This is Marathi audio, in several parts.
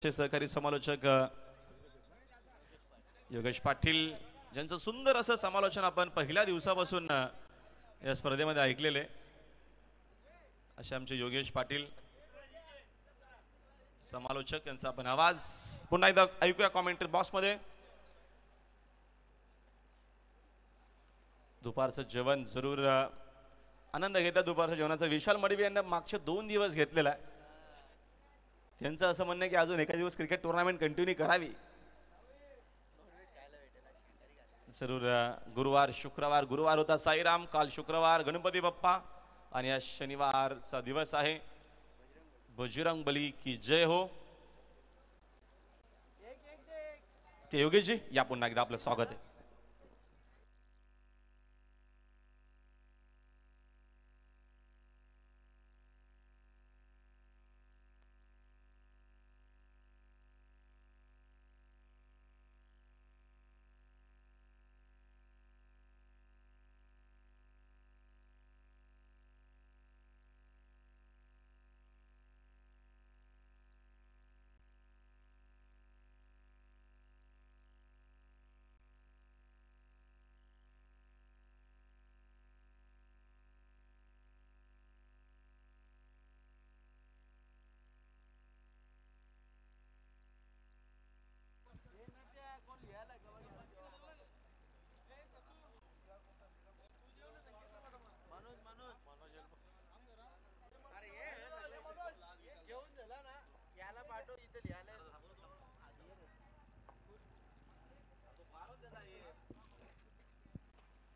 सहकारी समालोचक योगेश पाटील ज्यांचं सुंदर असं समालोचन आपण पहिल्या दिवसापासून या स्पर्धेमध्ये ऐकलेले असे आमचे योगेश पाटील समालोचक यांचा आपण आवाज पुन्हा एकदा ऐकूया कमेंट्री बॉक्स मध्ये। दुपारचं जेवण जरूर आनंद घेतात। दुपारच्या जेवणाचा विशाल मडवी यांना मागचे 2 दिवस घेतलेला आहे। त्यांचं असं म्हणणं आहे की अजून एका दिवस क्रिकेट टुर्नामेंट कंटिन्यू करावी। जरूर गुरुवार होता साईराम, काल शुक्रवार गणपती बाप्पा आणि आज शनिवारचा दिवस आहे। बजरंग बली की जय हो। ते योगेश जी या पुन्हा एकदा आपलं स्वागत आहे।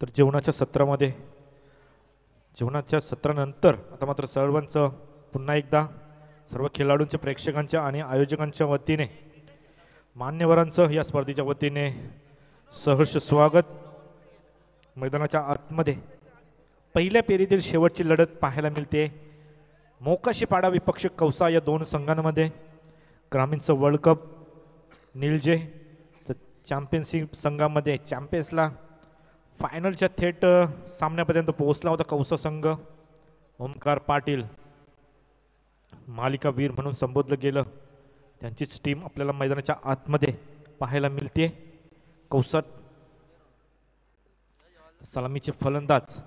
तर जेवणाच्या सत्रानंतर आता मात्र सर्वांचं पुन्हा एकदा सर्व खेळाडूंच्या, प्रेक्षकांच्या आणि आयोजकांच्या वतीने, मान्यवरांचं या स्पर्धेच्या वतीने सहर्ष स्वागत। मैदानाच्या आतमध्ये पहिल्या फेरीतील शेवटची लढत पाहायला मिळते। मोकाशीपाडा विपक्ष कौसा या 2 संघांमध्ये ग्रामीणचं वर्ल्ड कप निलजे चॅम्पियनशिप संघामध्ये चॅम्पियन्सला फायनलच्या थेट सामन्यापर्यंत पोहोचला होता कौसा संघ। ओमकार पाटील मालिकावीर म्हणून संबोधलं गेलं, त्यांचीच टीम आपल्याला मैदानाच्या आतमध्ये पाहायला मिळते। कौसात सलामीचे फलंदाज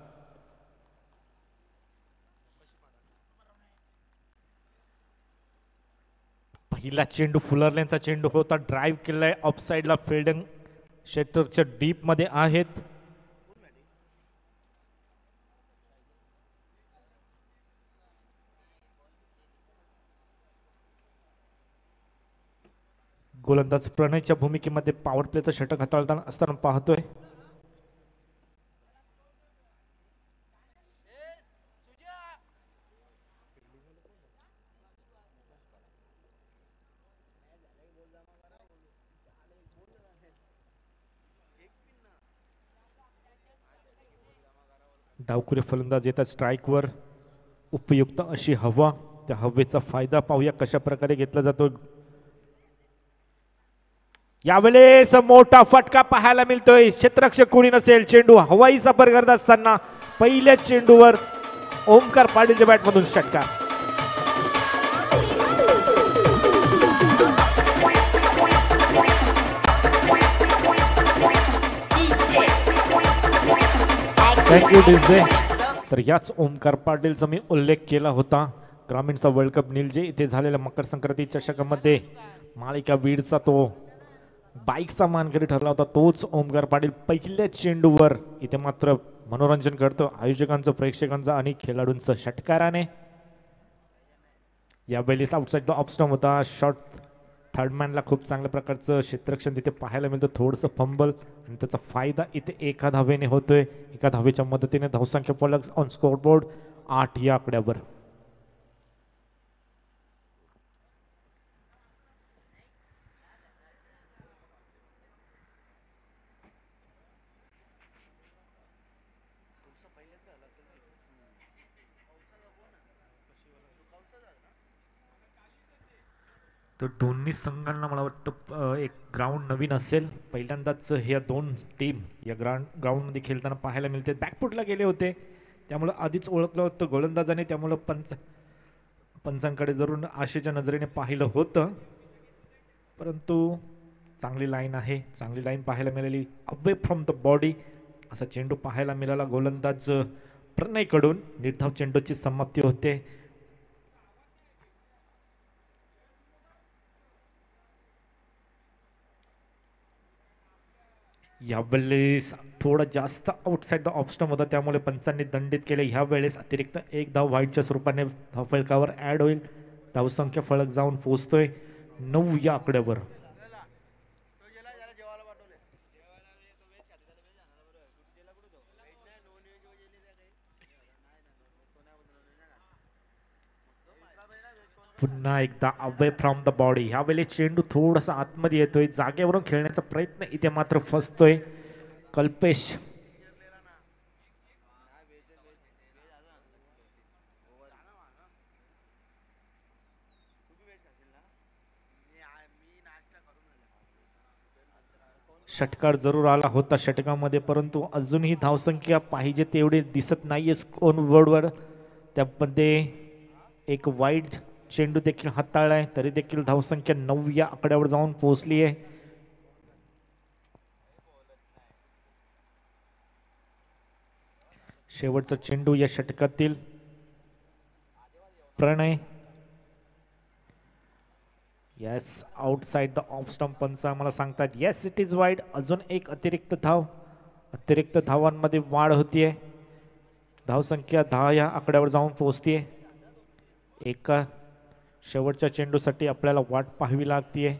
पहिला चेंडू फुलरलेनचा चेंडू होता, ड्राईव्ह केलाय ऑफ साइडला, फिल्डिंग क्षेत्रच्या डीप मध्ये आहेत। गोलंदाज प्रणयच्या भूमिकेमध्ये पॉवर प्लेचं षटक हाताळताना असताना पाहतोय। डावखुरे फलंदाज येतात स्ट्राईकवर, उपयुक्त अशी हवा, त्या हवेचा फायदा पाहूया कशा प्रकारे घेतला जातो। यावेळेस मोठा फटका पाहायला मिळतोय, क्षेत्ररक्षक कोणी नसेल, चेंडू हवाई सफर करत असताना पहिल्या चेंडूवर ओमकार पाटीलच्या बॅटमधून षटकार। Thank you DJ. तर याच ओमकार पाटीलचा मी उल्लेख केला होता। ग्रामीणचा वर्ल्ड कप निलजे इथे झालेल्या मकर संक्रांती चषकामध्ये मालिका वीरचा तो बाईकचा मानकरी ठरला होता, तोच ओमकार पाटील पहिल्या चेंडूवर इथे मात्र मनोरंजन करतो आयोजकांचं, प्रेक्षकांचं आणि खेळाडूंचं षटकाराने। यावेळी आउटसाइड ऑफ स्टंप होता, शॉट थर्डमॅनला खूप चांगल्या प्रकारचं क्षेत्ररक्षण तिथे पाहायला मिळतं, थोडंसं फंबल आणि त्याचा फायदा इथे एका धावेने होतोय। एका धावेच्या मदतीने धावसंख्या फलक ऑन स्कोरबोर्ड 8 या आकड्यावर। तर दोन्ही संघांना मला वाटतं एक ग्राउंड नवीन असेल, पहिल्यांदाच ह्या 2 टीम या ग्राउंडमध्ये खेळताना पाहायला मिळते। बॅकफुटला गेले होते त्यामुळे आधीच ओळखलं होतं गोलंदाजाने, त्यामुळे पंचांकडे जरूर आशेच्या नजरेने पाहिलं होतं। परंतु चांगली लाईन आहे, चांगली लाईन पाहायला मिळाली. अवे फ्रॉम द बॉडी असा चेंडू पाहायला मिळाला गोलंदाज प्रणयकडून. निर्धाव चेंडूची समाप्ती होते. यावेळेस थोडा जास्त आउटसाइड द ऑफ स्टंप होता, त्यामुळे पंचांनी दंडित केले. ह्या वेळेस अतिरिक्त एक धाव व्हाईटच्या स्वरूपाने धावफलकावर ऍड होईल. धावसंख्या फलक जाऊन पोहोचतोय 9 या आकड्यावर. पुन्हा एकदा अवे फ्रॉम द बॉडी. ह्यावेळी चेंडू थोडासा आतमध्ये येतोय, जागेवरून खेळण्याचा प्रयत्न इथे मात्र फसतोय कल्पेश. षटकार जरूर आला होता षटकामध्ये, परंतु अजूनही धावसंख्या पाहिजे तेवढी दिसत नाहीये स्कोर बोर्डवर. त्यामध्ये एक वाईड चेंडू देखील हाताळलाय, तरी देखील धावसंख्या 9 या आकड्यावर जाऊन पोहोचली आहे. शेवटचा चेंडू या षटकातील. Pranay yes outside the off stump. पंच आम्हाला सांगतात येस इट इज वाईड. अजून एक अतिरिक्त धाव, अतिरिक्त धावांमध्ये वाढ होतीये. धावसंख्या 10 या आकड्यावर जाऊन पोहोचतीये. एका शेवटच्या चेंडूसाठी आपल्याला वाट पाहावी लागतीये.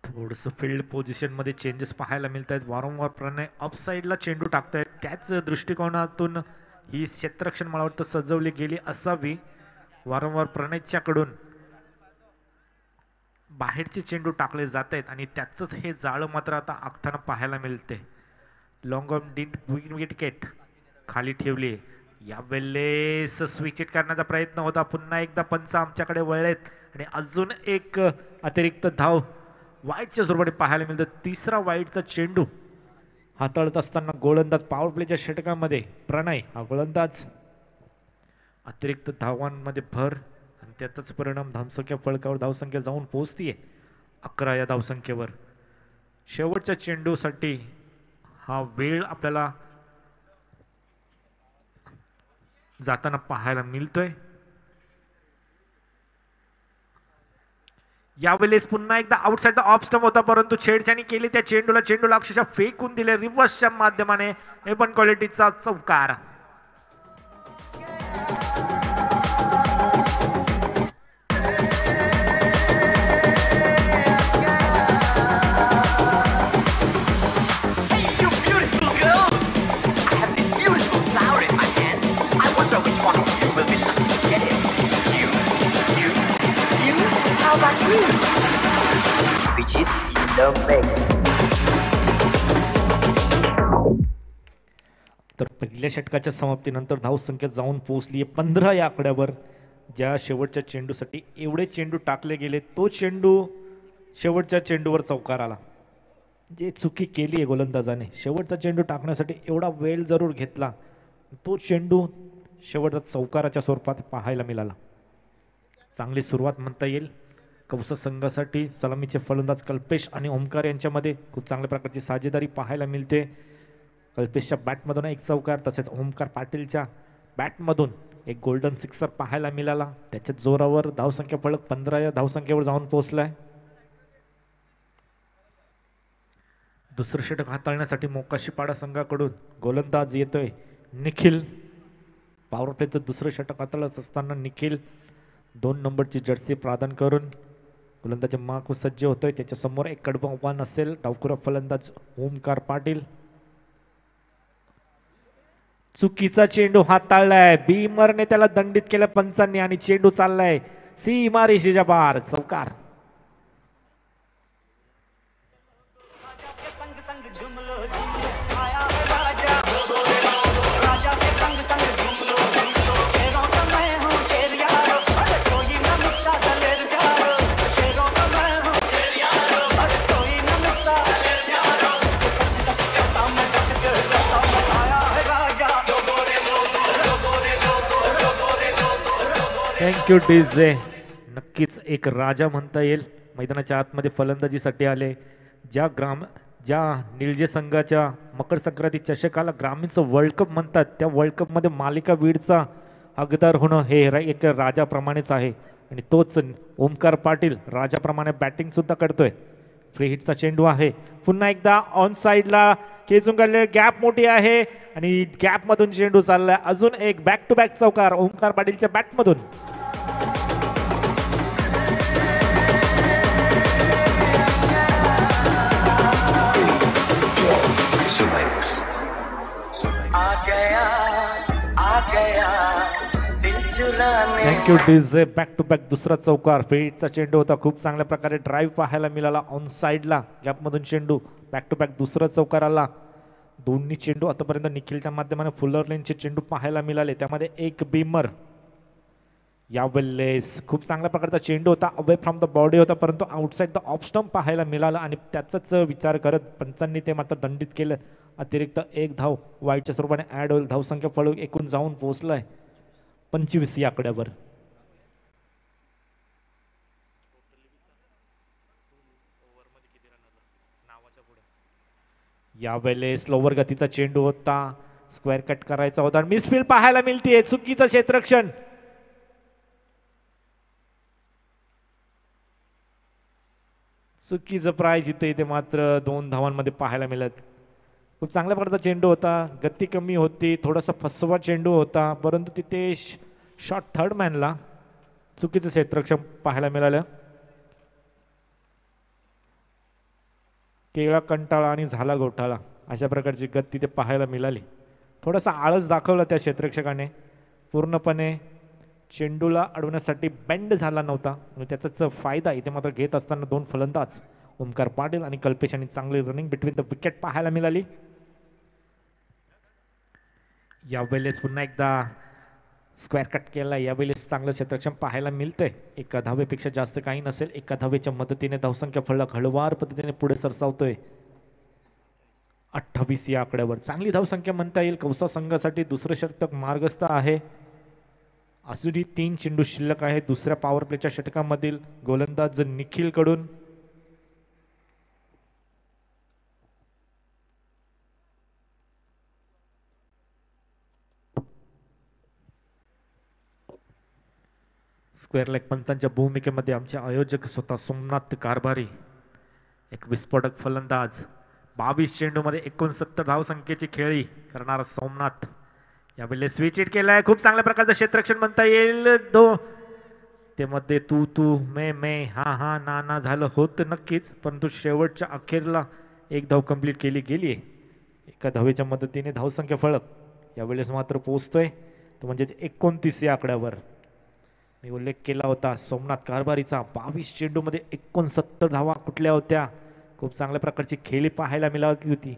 थोडंसं फील्ड पोझिशन मध्ये चेंजेस पाहायला मिळत आहेत. वारंवार प्रणय अप साईडला चेंडू टाकतायत. त्याच दृष्टिकोनातून ही क्षेत्ररक्षण मला वाटतं सजवली गेली असावी. वारंवार प्रणयच्याकडून बाहेरचे चेंडू टाकले जात आहेत आणि त्याचंच हे जाळं मात्र आता आखताना पाहायला मिळते. लॉंग ऑन डीड विकेट खाली ठेवली. यावेळेस स्विच इट करण्याचा प्रयत्न होता. पुन्हा एकदा पंच आमच्याकडे वळलेत आणि अजून एक अतिरिक्त धाव वाईटच्या स्वरूपाने पाहायला मिळतं. तिसरा वाईटचा चेंडू हाताळत असताना गोलंदाज पॉवर प्लेच्या षटकामध्ये प्रणय हा गोलंदाज. अतिरिक्त धावांमध्ये भर आणि त्याचाच परिणाम धावसंख्या फलकावर धावसंख्या जाऊन पोहोचतीये 11 या धावसंख्येवर. शेवटच्या चेंडूसाठी हा वेळ आपल्याला जाताना पाहायला मिळतोय. यावेळेस पुन्हा एकदा आउटसाइड द ऑफ स्टंप होता, परंतु छेडछाणी केली त्या चेंडूला अक्षरशः फेकून दिले रिव्हर्सच्या माध्यमाने. हे पण क्वालिटीचा चौकार. तर पहिल्या षटकाच्या समाप्तीनंतर धावसंख्या जाऊन पोहोचली 15 या आकड्यावर. ज्या शेवटच्या चेंडूसाठी एवढे चेंडू टाकले गेले तो चेंडू शेवटच्या चेंडूवर चौकार आला. जे चुकी केली आहे गोलंदाजाने, शेवटचा चेंडू टाकण्यासाठी एवढा वेळ जरूर घेतला, तो चेंडू शेवटचा चौकाराच्या स्वरूपात पाहायला मिळाला. चांगली सुरुवात म्हणता येईल कौस संघासाठी. सलामीचे फलंदाज कल्पेश आणि ओमकार यांच्यामध्ये खूप चांगल्या प्रकारची साजेदारी पाहायला मिळते. कल्पेशच्या बॅटमधून एक चौकार, तसेच ओमकार पाटीलच्या बॅटमधून एक गोल्डन सिक्सर पाहायला मिळाला. त्याच्या जोरावर धावसंख्या फलक 15 या धावसंख्येवर जाऊन पोहोचलाय. दुसरं षटक हाताळण्यासाठी मोकाशीपाडा संघाकडून गोलंदाज येतोय निखिल. पॉवर प्लेचं दुसरं षटक हाताळत असताना निखिल 2 नंबरची जर्सी प्रदान करून गोलंदाज मागू सज्ज होतोय. त्याच्या समोर एक कडवं आव्हान असेल. डावखुरा फलंदाज ओमकार पाटील. चुकीचा चेंडू हाताळलाय. बीमरने त्याला दंडित केलं पंचांनी आणि चेंडू चाललाय सीमारेषेच्या पार. चौकार. Thank you DJ. नक्कीच एक राजा म्हणता येईल. मैदानाच्या आतमध्ये फलंदाजीसाठी आले. ज्या निळजे संघाच्या मकर संक्रांती चषकाला ग्रामीणचं वर्ल्ड कप म्हणतात, त्या वर्ल्ड कपमध्ये मालिका वीडचा हकदार होणं हे एक राजाप्रमाणेच आहे. आणि तोच ओमकार पाटील राजाप्रमाणे बॅटिंग सुद्धा करतोय. फ्री हिटचा चेंडू आहे. पुन्हा एकदा ऑन साईडला खेचून काढले. गॅप मोठी आहे आणि गॅपमधून चेंडू चाललाय. अजून एक बॅक टू बॅक चौकार ओमकार पाटीलच्या बॅटमधून. Thank you DJ. Back to back दुसरा चौकार. फेटचा चेंडू होता. खूप चांगल्या प्रकारे ड्राईव्ह पाहायला मिळाला ऑन साईडला. गॅपमधून चेंडू. बॅक टू बॅक दुसरा चौकार आला. दोन्ही चेंडू आतापर्यंत निखिलच्या माध्यमाने फुलर लेनचे चेंडू पाहायला मिळाले, त्यामध्ये एक बीमर. यावेळेस खूप चांगल्या प्रकारचा चेंडू होता. अवे फ्रॉम द बॉडी होता, परंतु आउटसाईड द ऑफ स्टंप पाहायला मिळाला आणि त्याचाच विचार करत पंचांनी ते मात्र दंडित केलं. अतिरिक्त एक धाव वाईटच्या स्वरूपाने ॲड होईल. धावसंख्या फळ एकूण जाऊन पोहोचलाय 25 या आकड्यावर. यावेळेस स्लोवर गतीचा चेंडू होता. स्क्वेअर कट करायचा होता. मिसफील्ड पाहायला मिळते. चुकीचं क्षेत्ररक्षण. चुकीचं प्राइज इथे मात्र 2 धावांमध्ये पाहायला मिळत. खूप चांगल्या प्रकारचा चेंडू होता. गती कमी होती. थोडासा फसवा चेंडू होता, परंतु तिथे शॉट थर्ड मॅनला चुकीचं क्षेत्ररक्षण पाहायला मिळालं. केळा कंटाळा आणि झाला घोटाळा अशा प्रकारची गत तिथे पाहायला मिळाली. थोडासा आळस दाखवला त्या क्षेत्ररक्षकाने. पूर्णपणे चेंडूला अडवण्यासाठी बेंड झाला नव्हता आणि त्याचाच फायदा इथे मात्र घेत असताना 2 फलंदाज ओमकार पाटील आणि कल्पेश यांनी चांगली रनिंग बिटवीन द विकेट पाहायला मिळाली. यावेळेस पुन्हा एकदा स्क्वेअर कट केला. यावेळेस चांगलं क्षेत्ररक्षण पाहायला मिळतंय. एका धावेपेक्षा जास्त काही नसेल. एका धावेच्या मदतीने धावसंख्या फलक हळूवार पद्धतीने पुढे सरसावतोय 28 या आकड्यावर. चांगली धावसंख्या म्हणता येईल. कौसा संघासाठी दुसरं षटक मार्गस्थ आहे. अजूनही 3 चेंडू शिल्लक आहे दुसऱ्या पॉवर प्लेच्या षटकामधील. गोलंदाज निखिल कडून स्क्वेअर लेग पंचांच्या भूमिकेमध्ये आमचे आयोजक स्वतः सोमनाथ कारभारी. एक विस्फोटक फलंदाज. 22 चेंडूमध्ये 69 धावसंख्येची खेळी करणारा सोमनाथ. यावेळी स्विच हिट केलाय. खूप चांगल्या प्रकारचं क्षेत्ररक्षण म्हणता येईल. ते मध्ये तू मे हा ना झालं होतं नक्कीच, परंतु शेवटच्या अखेरला एक धाव कंप्लीट केली गेली आहे. एका धावेच्या मदतीने धावसंख्या फळक यावेळेस मात्र पोहोचतोय तो म्हणजे 29 या आकड्यावर. मी उल्लेख केला होता सोमनाथ कारभारीचा. 22 चेंडूमध्ये 69 धावा कुठल्या होत्या. खूप चांगल्या प्रकारची खेळी पाहायला मिळाली होती.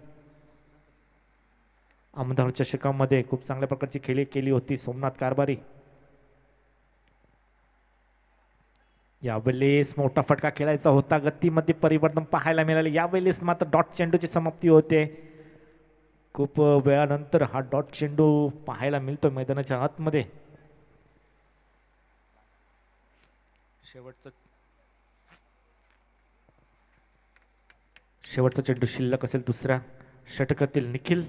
आमदार चषकामध्ये खूप चांगल्या प्रकारची खेळी केली होती सोमनाथ कारभारी. यावेळेस मोठा फटका खेळायचा होता. गतीमध्ये परिवर्तन पाहायला मिळाले. यावेळेस मात्र डॉट चेंडूची समाप्ती होते. खूप वेळानंतर हा डॉट चेंडू पाहायला मिळतो मैदानाच्या आतमध्ये. शेवटचा चेंडू शिल्लक असेल दुसऱ्या षटकातील. Nikhil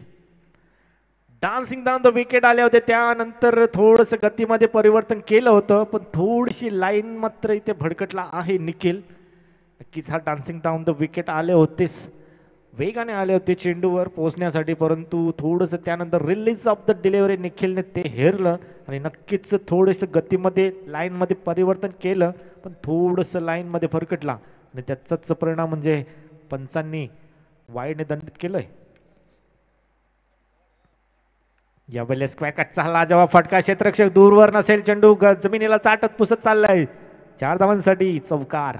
dancing down the wicket आले होते. त्यानंतर थोडस गतीमध्ये परिवर्तन केलं होतं, पण थोडीशी लाईन मात्र इथे भडकटला आहे निखिल. नक्कीच हा डान्सिंग डाऊन द विकेट आले होतेच, वेगाने आले होते चेंडूवर पोहोचण्यासाठी, परंतु थोडंसं त्यानंतर रिलीज ऑफ द डिलिव्हरी निखिलने ते हेरलं आणि नक्कीच थोडंसं गतीमध्ये लाईनमध्ये परिवर्तन केलं, पण थोडंसं लाईनमध्ये भरकटला आणि त्याचाच परिणाम म्हणजे पंचांनी वाईडने दंडित केलंय. यावेळेस क्वॅकटचा लाजवाब फटका. क्षेत्ररक्षक दूरवर नसेल. चेंडू जमिनीला चाटत पुसत चाललाय. 4 धावांसाठी चौकार.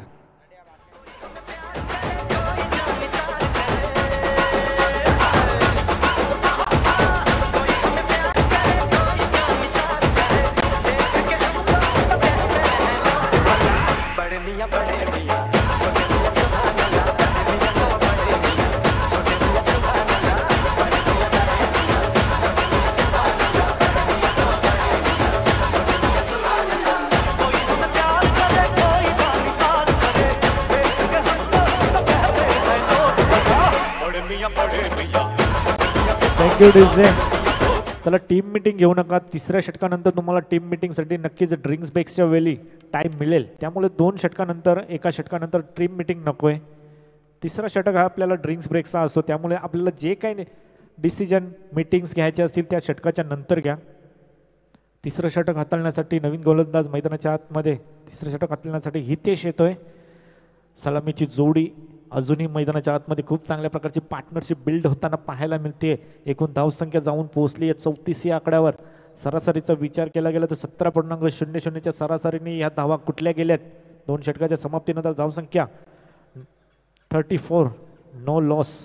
Thank you DJ. त्याला टीम मीटिंग घेऊ नका. तिसऱ्या षटकानंतर तुम्हाला टीम मीटिंगसाठी नक्कीच ड्रिंक्स ब्रेक्सच्या वेळी टाईम मिळेल. त्यामुळे 2 षटकानंतर एका षटकानंतर टीम मीटिंग नको आहे. तिसरा षटक हा आपल्याला ड्रिंक्स ब्रेकचा असतो. त्यामुळे आपल्याला जे काही डिसिजन मीटिंग्स घ्यायचे असतील त्या षटकाच्या नंतर घ्या. तिसरं षटक हाताळण्यासाठी नवीन गोलंदाज मैदानाच्या आतमध्ये तिसरं षटक हाताळण्यासाठी हितेश येतोय. सलामीची जोडी अजूनही मैदानाच्या आतमध्ये खूप चांगल्या प्रकारची पार्टनरशिप बिल्ड होताना पाहायला मिळते. एकूण धावसंख्या जाऊन पोहोचली आहे 34 या आकड्यावर. सरासरीचा विचार केला गेला तर 17.00च्या सरासरीने ह्या धावा कुठल्या गेल्यात. 2 षटकाच्या समाप्तीनंतर धावसंख्या 34, नो लॉस.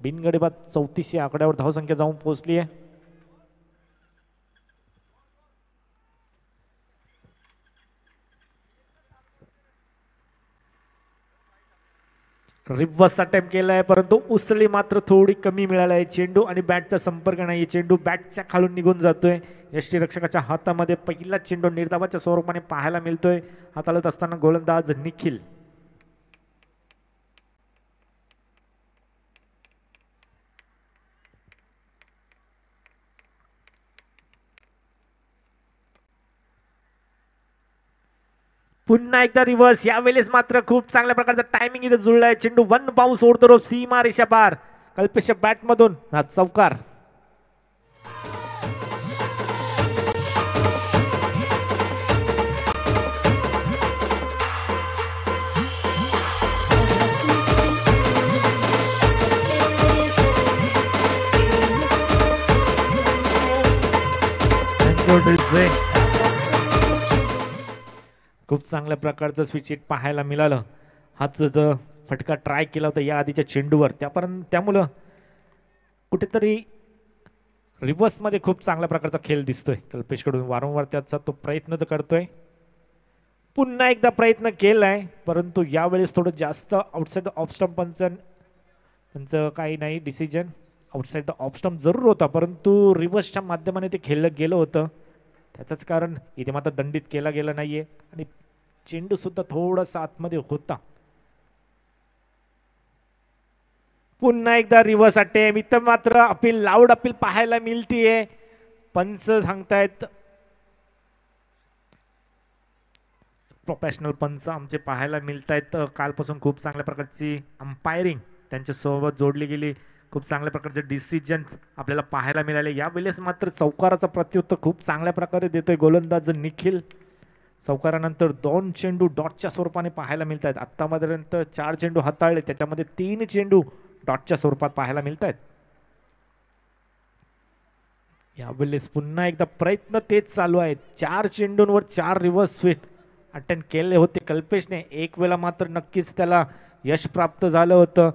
बिनगडीबाद 34 या आकड्यावर धावसंख्या जाऊन पोहोचली आहे. रिव्हर्स अटेम्प्ट केलाय परंतु उसळी मात्र थोडी कमी मिळाली आहे. चेंडू आणि बॅटचा संपर्क नाही. चेंडू बॅटच्या खालून निघून जातोय. यष्टीरक्षकाच्या हातामध्ये पहिला चेंडू निर्धावाच्या स्वरूपाने पाहायला मिळतोय. हाताळत असताना गोलंदाज निखिल. पुन्हा एकदा रिव्हर्स. यावेळेस मात्र खूप चांगल्या प्रकारचा टायमिंग इथे जुळलाय. चेंडू 1 बाउन्स ओढतो सीमा रेषा पार. कल्पेशच्या बॅट मधून हा चौकार. खूप चांगल्या प्रकारचं स्विच हिट पाहायला मिळालं. हाच जो फटका ट्राय केला होता या आधीच्या चेंडूवर त्यामुळं कुठेतरी रिव्हर्समध्ये खूप चांगल्या प्रकारचा खेळ दिसतोय. कल्पेशकडून वारंवार त्याचा तो प्रयत्न तर करतोय. पुन्हा एकदा प्रयत्न केलाय परंतु यावेळेस थोडं जास्त आउटसाइड ऑफ स्टंप त्यांचं काही नाही decision. Outside the off stump जरूर होता परंतु रिव्हर्सच्या माध्यमाने ते खेळलं गेलं होतं. त्याचंच कारण इथे मात्र दंडित केला गेला नाहीये आणि चेंडू सुद्धा थोडासा आतमध्ये होता. पुन्हा एकदा रिव्हर्स अटेम्प्ट. इथं मात्र अपील लाऊड अपील पाहायला मिळतीये. पंच सांगतायत प्रोफेशनल पंच आमचे पाहायला मिळत आहेत. कालपासून खूप चांगल्या प्रकारची अंपायरिंग त्यांच्या सोबत जोडली गेली. खूप चांगल्या प्रकारचे डिसिजन्स आपल्याला पाहायला मिळाले. यावेळेस मात्र चौकाराचा प्रत्युत्तर खूप चांगल्या प्रकारे देतोय गोलंदाज निखिल. चौकारानंतर 2 चेंडू डॉटच्या स्वरूपाने पाहायला मिळत आहेत. आत्तापर्यंत 4 चेंडू हाताळले त्याच्यामध्ये 3 चेंडू डॉटच्या स्वरूपात पाहायला मिळत आहेत. यावेळेस पुन्हा एकदा प्रयत्न तेच चालू आहेत. 4 चेंडूंवर 4 रिव्हर्स स्वीट अटेम्प्ट केले होते कल्पेशने. एक वेळा मात्र नक्कीच त्याला यश प्राप्त झालं होतं.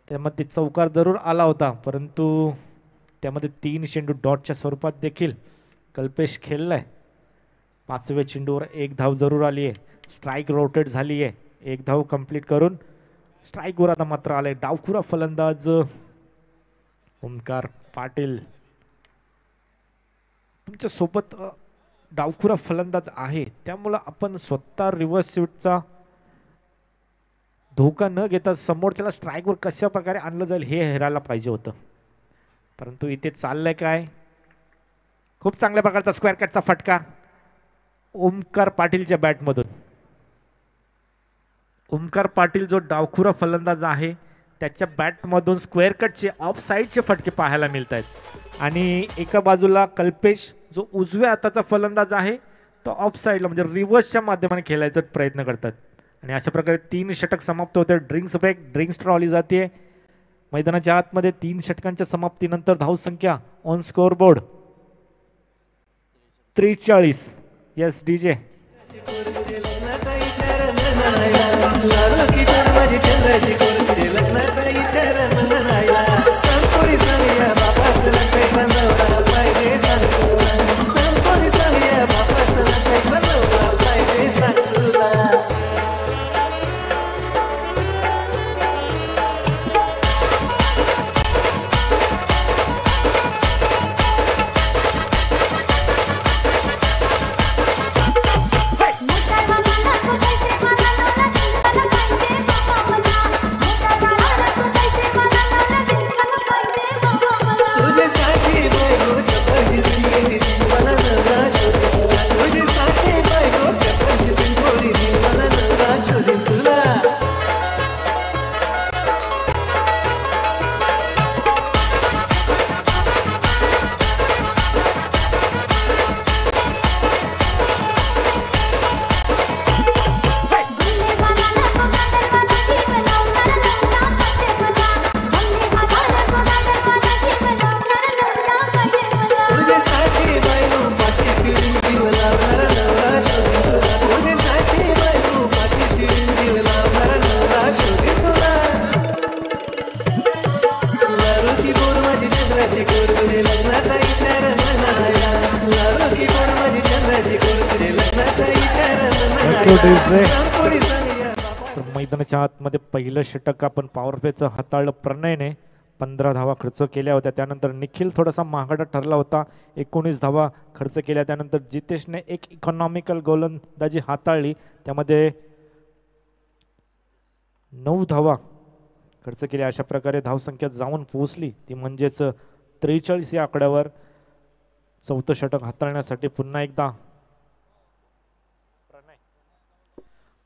त्यामध्ये चौकार जरूर आला होता परंतु त्यामध्ये 3 चेंडू डॉटच्या स्वरूपात देखील कल्पेश खेळलाय. 5व्या चेंडूवर 1 धाव जरूर आली आहे. स्ट्राईक रोटेट झाली आहे. 1 धाव कंप्लीट करून स्ट्राईकवर आता मात्र आलाय डावखुरा फलंदाज ओमकार पाटील. तुमच्या सोबत डावखुरा फलंदाज आहे त्यामुळं आपण स्वतः रिव्हर्स स्वीटचा धोका न घेता समोरच्याला स्ट्राईकवर कशा प्रकारे आणलं जाईल हे हेरायला पाहिजे होतं. परंतु इथे चाललंय काय. खूप चांगल्या प्रकारचा स्क्वेअर कटचा फटका ओमकार पाटीलच्या बॅटमधून. ओमकार पाटील जो डावखुरा फलंदाज आहे त्याच्या बॅटमधून स्क्वेअर कटचे ऑफ साईडचे फटके पाहायला मिळत आहेत. आणि एका बाजूला कल्पेश जो उजव्या हाताचा फलंदाज आहे तो ऑफ साईडला म्हणजे रिव्हर्सच्या माध्यमाने खेळायचा प्रयत्न करतात. आणि अशा प्रकारे 3 षटक समाप्त होते. ड्रिंक्स ब्रेक ड्रिंक्स ट्रॉली जाते मैदानाच्या आतमध्ये. 3 षटकांच्या समाप्तीनंतर धावसंख्या on score board 43. Yes DJ. Thank you DJ. तर मैदानाच्या आतमध्ये पहिलं षटक आपण पॉवर प्लेचं हाताळलं प्रणयने. 15 धावा खर्च केल्या होत्या. त्यानंतर निखिल थोडासा महागडा ठरला होता, 19 धावा खर्च केल्या. त्यानंतर जितेशने एक इकॉनॉमिकल गोलंदाजी हाताळली, त्यामध्ये 9 धावा खर्च केल्या. अशा प्रकारे धावसंख्या जाऊन पोहोचली ती म्हणजेच 43 या आकड्यावर. चौथं षटक हाताळण्यासाठी पुन्हा एकदा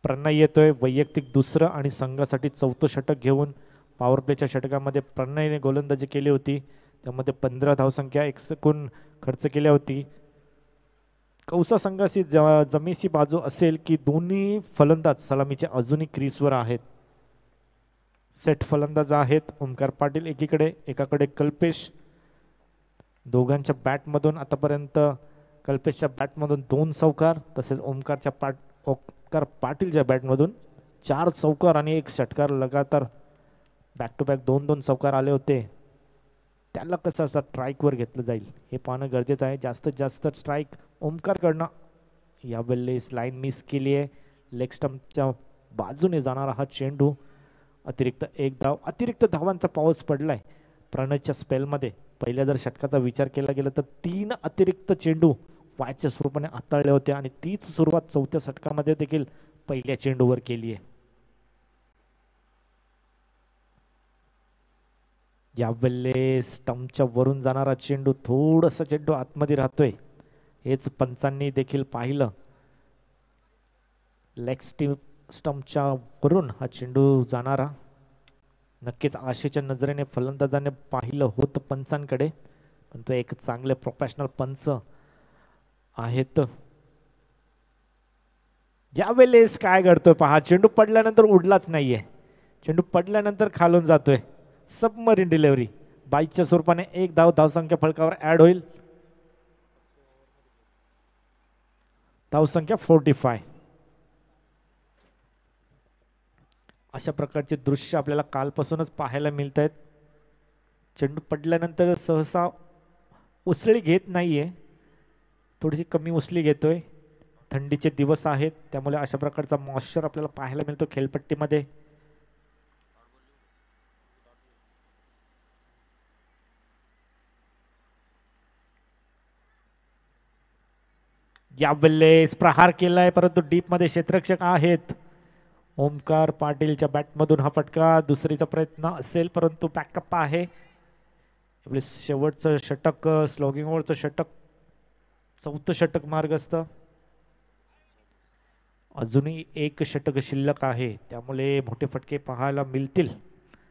प्रणय येतोय. वैयक्तिक दुसरं आणि संघासाठी चौथं षटक घेऊन पॉवर प्लेच्या षटकामध्ये प्रणयने गोलंदाजी केली होती, त्यामध्ये 15 धावसंख्या एकूण खर्च केल्या होती. कौसा संघाची जमेची बाजू असेल की दोन्ही फलंदाज सलामीचे अजूनही क्रीजवर आहेत. सेट फलंदाज आहेत ओमकार पाटील एकीकडे, एकाकडे कल्पेश. दोघांच्या बॅटमधून आतापर्यंत कल्पेशच्या बॅटमधून 2 चौकार, तसेच ओमकार पाटीलच्या बॅटमधून 4 चौकार आणि 1 षटकार. लगातार बॅक टू बॅक 2-2 चौकार आले होते. त्याला कसं असं स्ट्राईकवर घेतलं जाईल हे पाहणं गरजेचं आहे. जास्तीत जास्त स्ट्राईक ओमकारकडनं. यावेळेस लाईन मिस केली आहे. लेग स्टंपच्या बाजूने जाणारा हा चेंडू. अतिरिक्त 1 धाव. अतिरिक्त धावांचा पाऊस पडलाय प्रणयच्या स्पेलमध्ये. पहिल्या जर षटकाचा विचार केला गेला तर 3 अतिरिक्त चेंडू वायच्या स्वरूपाने हाताळले होते आणि तीच सुरुवात चौथ्या षटकामध्ये देखील पहिल्या चेंडूवर केली आहे. यावेळेस स्टंपच्या वरून जाणारा चेंडू, थोडासा चेंडू आतमध्ये राहतोय, हेच पंचांनी देखील पाहिलं. लेग स्टंपच्या वरून हा चेंडू जाणारा नक्कीच आशेच्या नजरेने फलंदाजाने पाहिलं होतं पंचांकडे, पण तो एक चांगले प्रोफेशनल पंच आहेत. ज्यावेळेस काय घडतोय पहा, चेंडू पडल्यानंतर उडलाच नाहीये, चेंडू पडल्यानंतर खालून जातोय. सबमरीन डिलिव्हरी 22च्या स्वरूपाने 1 धाव धावसंख्या फलकावर ऍड होईल. धावसंख्या 45. अशा प्रकारचे दृश्य आपल्याला कालपासूनच पाहायला मिळत आहेत. चेंडू पडल्यानंतर सहसा उसळी घेत नाहीये, थोडीशी कमी उसळी घेतोय. थंडीचे दिवस आहेत त्यामुळे अशा प्रकारचा मॉइश्चर आपल्याला पाहायला मिळतो खेळपट्टीमध्ये. यावेळेस प्रहार केलाय परंतु डीप मध्ये क्षेत्ररक्षक आहेत. ओमकार पाटीलच्या बॅटमधून हा फटका. दुसरीचा प्रयत्न असेल परंतु बॅकअप आहे. शेवटचं षटक, स्लोगिंगवरचं षटक, चौथं षटक मार्गस्थ. अजूनही 1 षटक शिल्लक आहे त्यामुळे मोठे फटके पाहायला मिळतील.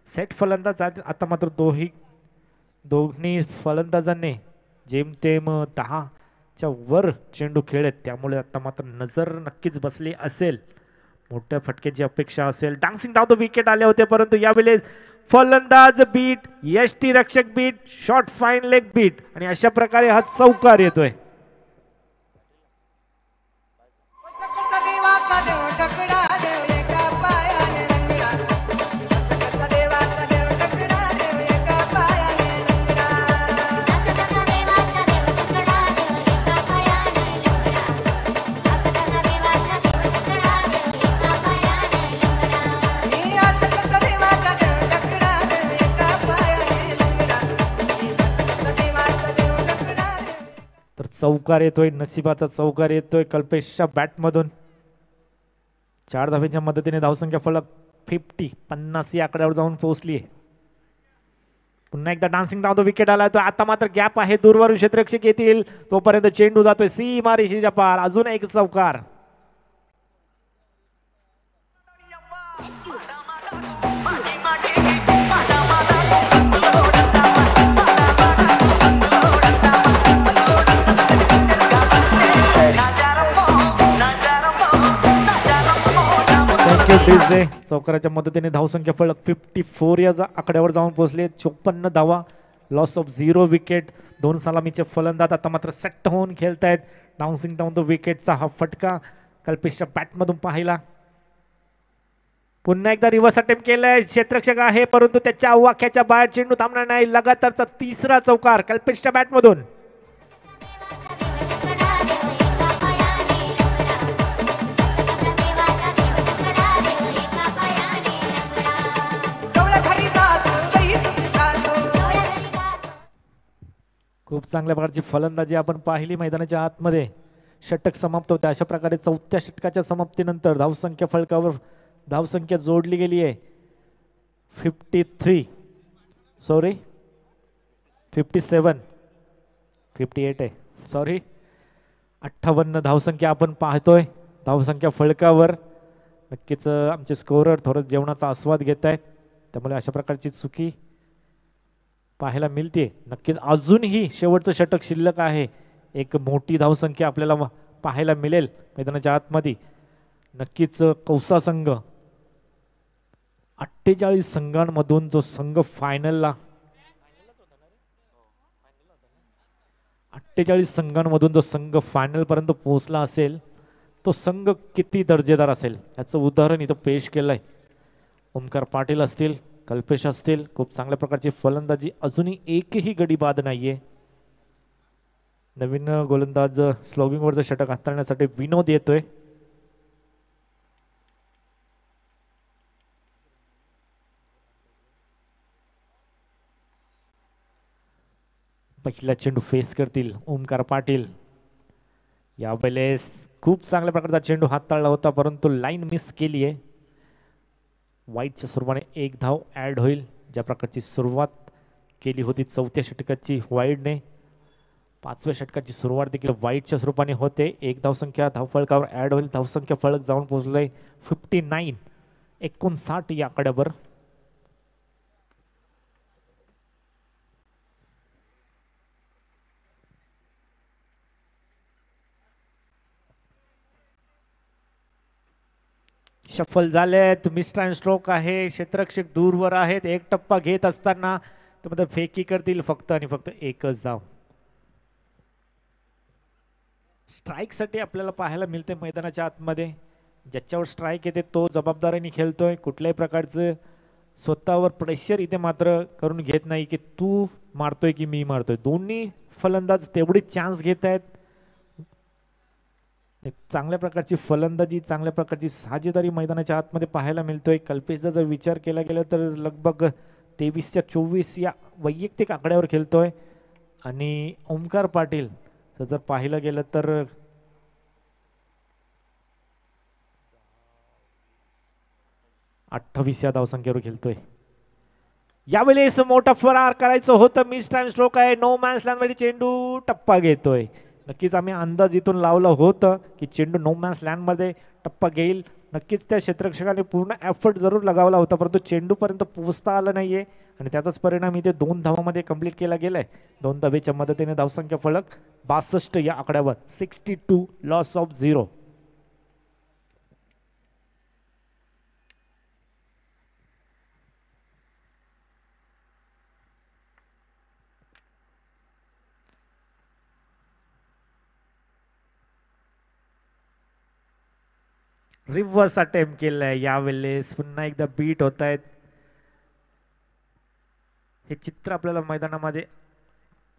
सेट फलंदाज आता मात्र दोन्ही फलंदाजांनी जेमतेम 10च्या वर चेंडू खेळत, त्यामुळे आता मात्र नजर नक्कीच बसली असेल. मोठ्या फटक्याची अपेक्षा असेल. डान्सिंग धाव तो विकेट आले होते परंतु यावेळेस फलंदाज बीट, यष्टी रक्षक beat, short fine leg beat आणि अशा प्रकारे हा चौकार येतोय. चौकार येतोय, नशिबाचा चौकार येतोय कल्पेशच्या बॅटमधून. 4 धावेच्या मदतीने धावसंख्या फलक 50 या आकड्यावर जाऊन पोहोचली. पुन्हा एकदा डान्सिंग धाव तो विकेट आला. तो आता मात्र गॅप आहे, दूरवरून क्षेत्ररक्षक येतील तोपर्यंत चेंडू जातोय सीमारेषेच्या पार. अजून एक चौकार. चौकाराच्या मदतीने धावसंख्या फलक 54 या आकड्यावर जाऊन पोहोचले. 54 धावा, लॉस ऑफ 0 विकेट. 2 सलामीचे फलंदाज आता मात्र सेट होऊन खेळतायत. डाऊन्सिंग डाऊन तो विकेटचा हा फटका कल्पेशच्या बॅटमधून पाहिला. पुन्हा एकदा रिव्हर्स अटेम्प्ट केलाय, क्षेत्ररक्षक आहे परंतु त्याच्या वाक्याच्या बाहेर चेंडू थांबणार नाही. लगातारचा 3रा चौकार कल्पेशच्या बॅटमधून. चांगल्या प्रकारची फलंदाजी आपण पाहिली मैदानाच्या आतमध्ये. षटक समाप्त होते. अशा प्रकारे चौथ्या षटकाच्या समाप्तीनंतर धावसंख्या फलकावर धावसंख्या जोडली गेली आहे. 58 आहे सॉरी 58 धावसंख्या आपण पाहतोय धावसंख्या फलकावर. नक्कीच आमचे स्कोरर थोडं जेवणाचा आस्वाद घेत आहेत, त्यामुळे अशा प्रकारची चुकी पाहायला मिळते. नक्कीच अजूनही शेवटचं षटक शिल्लक आहे. एक मोठी धावसंख्या आपल्याला पाहायला मिळेल मैदानाच्या आतमध्ये. नक्कीच कौसा संघ 48 संघांमधून जो संघ फायनलला 48 संघांमधून जो संघ फायनल पर्यंत पोहोचला असेल तो संघ किती दर्जेदार असेल याचं उदाहरण इथं पेश केलंय. ओमकार पाटील असतील, कल्पेश असतील, खूप चांगल्या प्रकारची फलंदाजी. अजूनही एकही गडी बाद नाहीये. नवीन गोलंदाज स्लोगिंगवरचं षटक हाताळण्यासाठी विनोद येतोय. पहिला चेंडू फेस करतील ओमकार पाटील. यावेळेस खूप चांगल्या प्रकारचा चेंडू हाताळला होता, परंतु लाईन मिस केली आहे. वाईटच्या स्वरूपाने एक धाव ऍड होईल. ज्या प्रकारची सुरुवात केली होती चौथ्या षटकाची वाईडने, पाचव्या षटकाची सुरुवात देखील वाईटच्या स्वरूपाने होते. एक धावसंख्या धावफलकावर ऍड होईल. धावसंख्या फलक जाऊन पोहोचलंय 59 या आकड्यावर. शफल झालेत. मिस्टर अँड स्ट्रोक आहे. क्षेत्ररक्षक दूरवर आहेत. एक टप्पा घेत असताना त्यामध्ये फेकी करतील फक्त आणि फक्त एकच धाव. स्ट्राईक साठी आपल्याला पाहायला मिळते मैदानाच्या आतमध्ये. ज्याच्यावर स्ट्राईक येते तो जबाबदारीने खेळतोय. कुठल्याही प्रकारचं स्वतःवर प्रेशर इथे मात्र करून घेत नाही की तू मारतोय की मी मारतोय. दोन्ही फलंदाज तेवढी चान्स घेत आहेत. चांगल्या प्रकारची फलंदाजी, चांगल्या प्रकारची साजेदारी मैदानाच्या आतमध्ये पाहायला मिळतोय. कल्पेशचा जर विचार केला गेला तर लगभग 23-24 या वैयक्तिक आकड्यावर खेळतोय. आणि ओमकार पाटील जर पाहिलं गेलं तर 28 या धावसंख्येवर खेळतोय. यावेळेस मोठा फरार करायचं होतं. मिस टाइम स्ट्रोक आहे. नो मॅन्स लँड मध्ये चेंडू टप्पा घेतोय. नक्कीच आम्ही अंदाज इथून लावला होतं की चेंडू नो मॅन्स लँड मध्ये टप्पा घेईल. नक्कीच त्या क्षेत्ररक्षकाने पूर्ण एफर्ट जरूर लगावला होता, परंतु चेंडू पर्यंत पोहोचता आलं नाहीये आणि त्याचाच परिणाम इथे 2 धावांमध्ये कंप्लीट केला गेलाय. 2 धावेच्या मदतीने धावसंख्या फलक 62 या आकड्यावर. 62 लॉस ऑफ 0. रिव्हर्स अटेम्प्ट केलाय. यावेळेस पुन्हा एकदा बीट होत आहेत. हे चित्र आपल्याला मैदानामध्ये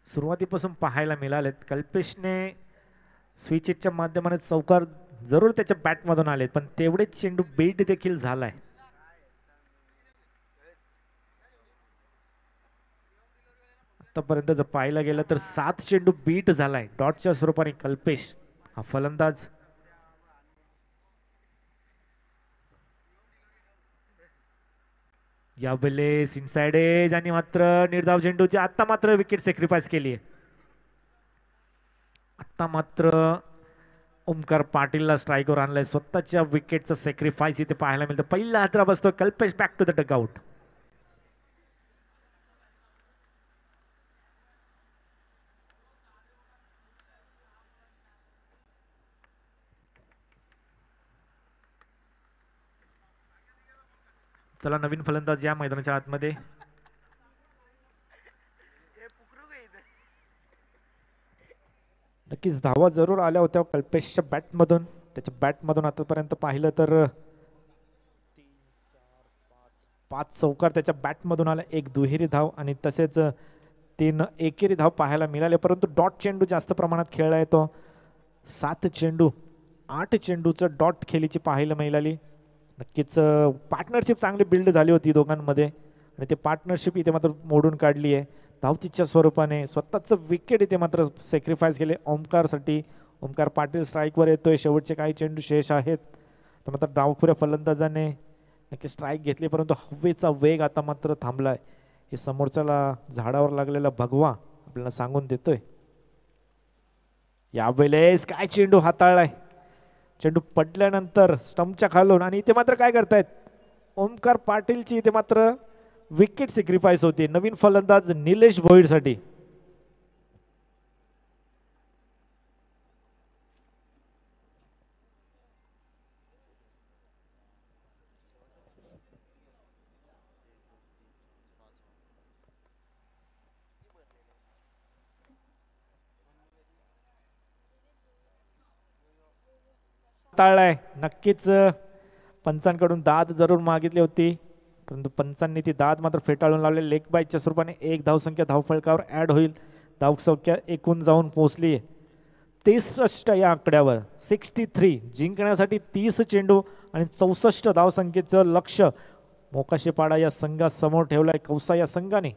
सुरुवातीपासून पाहायला मिळालेत. कल्पेशने स्विचच्या माध्यमाने चौकार जरूर त्याच्या बॅटमधून आलेत, पण तेवढेच चेंडू बीट देखील झालाय. आतापर्यंत जर पाहायला गेलं तर 7 चेंडू बीट झालाय डॉटच्या स्वरूपाने. कल्पेश हा फलंदाज यावेळेस इनसाइड एज आणि मात्र निर्धाव चेंडूची आता मात्र विकेट सॅक्रिफाईस केली आहे. आता मात्र ओमकार पाटीलला स्ट्राईकवर आणलाय. स्वतःच्या विकेटचं सॅक्रिफाईस इथे पाहायला मिळतं. पहिला हातरा बसतो. Kalpesh back to the dugout. चला नवीन फलंदाज या मैदानाच्या आतमध्ये. नक्कीच धावा जरूर आल्या होत्या कल्पेशच्या बॅटमधून. त्याच्या बॅटमधून आतापर्यंत पाहिलं तर 5 चौकार त्याच्या बॅटमधून आला. 1 दुहेरी धाव आणि तसेच 3 एकेरी धाव पाहायला मिळाले, परंतु डॉट चेंडू जास्त प्रमाणात खेळला येतो. 7 चेंडू 8 चेंडूचं डॉट खेळीची पाहायला मिळाली. नक्कीच पार्टनरशिप चांगली बिल्ड झाली होती दोघांमध्ये आणि ते पार्टनरशिप इथे मात्र मोडून काढली आहे. धावतीच्या स्वरूपाने स्वतःचं विकेट इथे मात्र सॅक्रिफाईस केले ओमकारसाठी. ओमकार पाटील स्ट्राईकवर येतोय. शेवटचे काही चेंडू शेष आहेत. तर मात्र डावखुऱ्या फलंदाजाने नक्की स्ट्राईक घेतली, परंतु हवेचा वेग आता मात्र थांबलाय. हे समोरच्याला झाडावर लागलेला भगवा आपल्याला सांगून देतोय. यावेळेस काय चेंडू हाताळलाय. चेंडू पडल्यानंतर स्टंपच्या खालून आणि इथे मात्र काय करतायत ओमकार पाटीलची इथे मात्र विकेट सॅक्रिफाईस होती. नवीन फलंदाज निलेश भोईरसाठी. टाळलाय. नक्कीच पंचांकडून दाद जरूर मागितली होती, परंतु पंचांनी ती दाद मात्र फेटाळून लावले. लेग बायच्या स्वरूपाने एक धावसंख्या धावफलकावर ऍड होईल. धावसंख्या एकूण जाऊन पोहोचली 63 या आकड्यावर. 63 जिंकण्यासाठी 30 चेंडू आणि 64 धावसंख्येचं लक्ष मोकाशीपाडा या संघासमोर ठेवलंय कौसा या संघाने.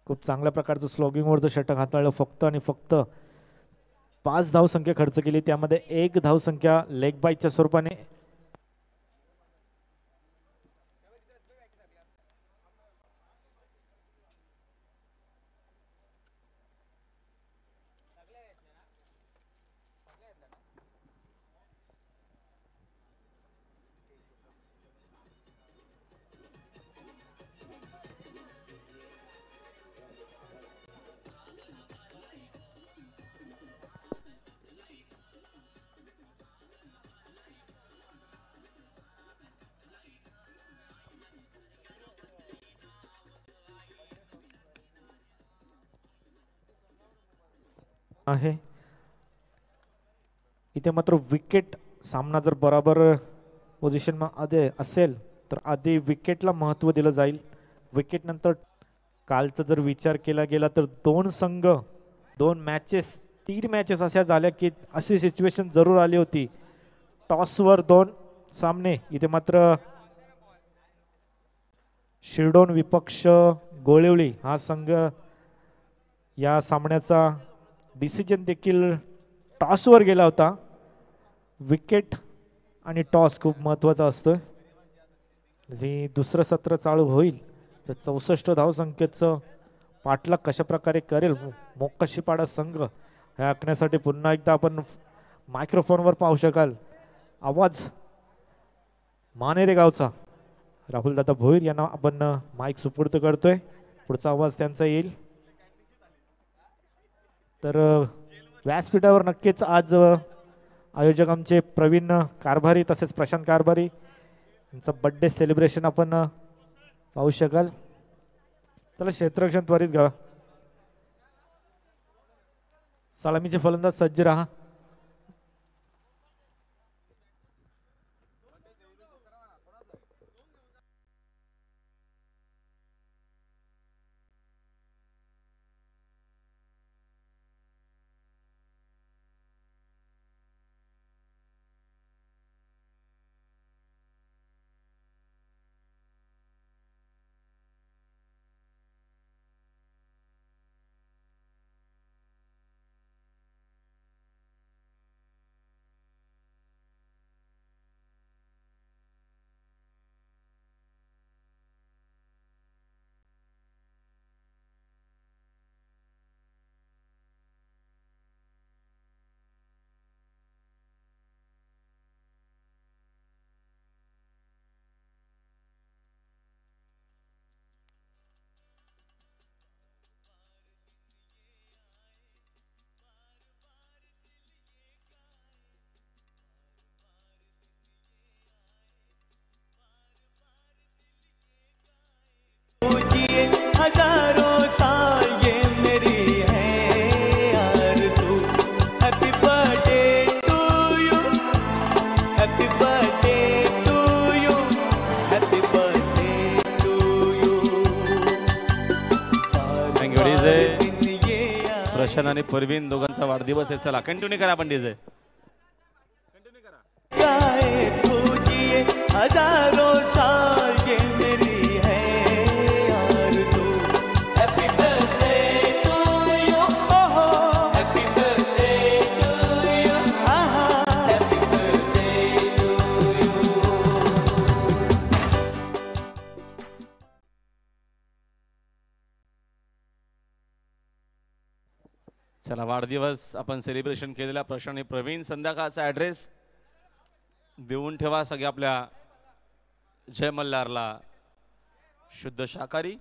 खूप चांगल्या प्रकारचं स्लोगिंगवरचं षटक हाताळलं. फक्त आणि फक्त 5 धावसंख्या खर्च केली, त्यामध्ये 1 धावसंख्या लेग बायच्या स्वरूपाने. आहे इथे मात्र विकेट सामना जर बरोबर पोझिशन मध्ये असेल तर आधी विकेटला महत्त्व दिलं जाईल. विकेट नंतर कालचा जर विचार केला गेला तर 2 संघ 2 मॅचेस 3 मॅचेस अशा झाल्या की अशी सिच्युएशन जरूर आली होती. टॉसवर 2 सामने. इथे मात्र शिरडोन विपक्ष गोळिवली हा संघ या सामन्याचा डिसिजन देखील टॉसवर गेला होता. विकेट आणि टॉस खूप महत्त्वाचा असतो. जे दुसरं सत्र चालू होईल तर 64 धावसंख्येचं पाठलाग कशा प्रकारे करेल मोकाशीपाडा संघ हे आखण्यासाठी पुन्हा एकदा आपण मायक्रोफोनवर पाहू शकाल आवाज मानेरे गावचा राहुल दादा भोईर यांना आपण माईक सुपूर्द करतोय. पुढचा आवाज त्यांचा येईल. तर व्यासपीठावर नक्कीच आज आयोजक आमचे प्रवीण कारभारी तसेच प्रशांत कारभारी यांचा बर्थडे सेलिब्रेशन आपण पाहू शकाल. चला क्षेत्ररक्षण त्वरित घ्या. सलामीचे फलंदाज सज्ज राहा. प्रशांत आणि परवीन दोघांचा वाढदिवस आहे. चला कंटिन्यू करा आपण डीजे. कंटिन्यू करा. हजारों साल ये मेरी है आरज़ू। हैप्पी बर्थडे टू यू, ओहो हैप्पी बर्थडे टू यू, आहा हैप्पी बर्थडे टू यू। चला, वाढदिवस आपण सेलिब्रेशन केलेल्या प्रशांत प्रवीण संध्याकाळचा ॲड्रेस देऊन ठेवा सगळे आपल्या जय मल्हारला शुद्ध शाकाहारी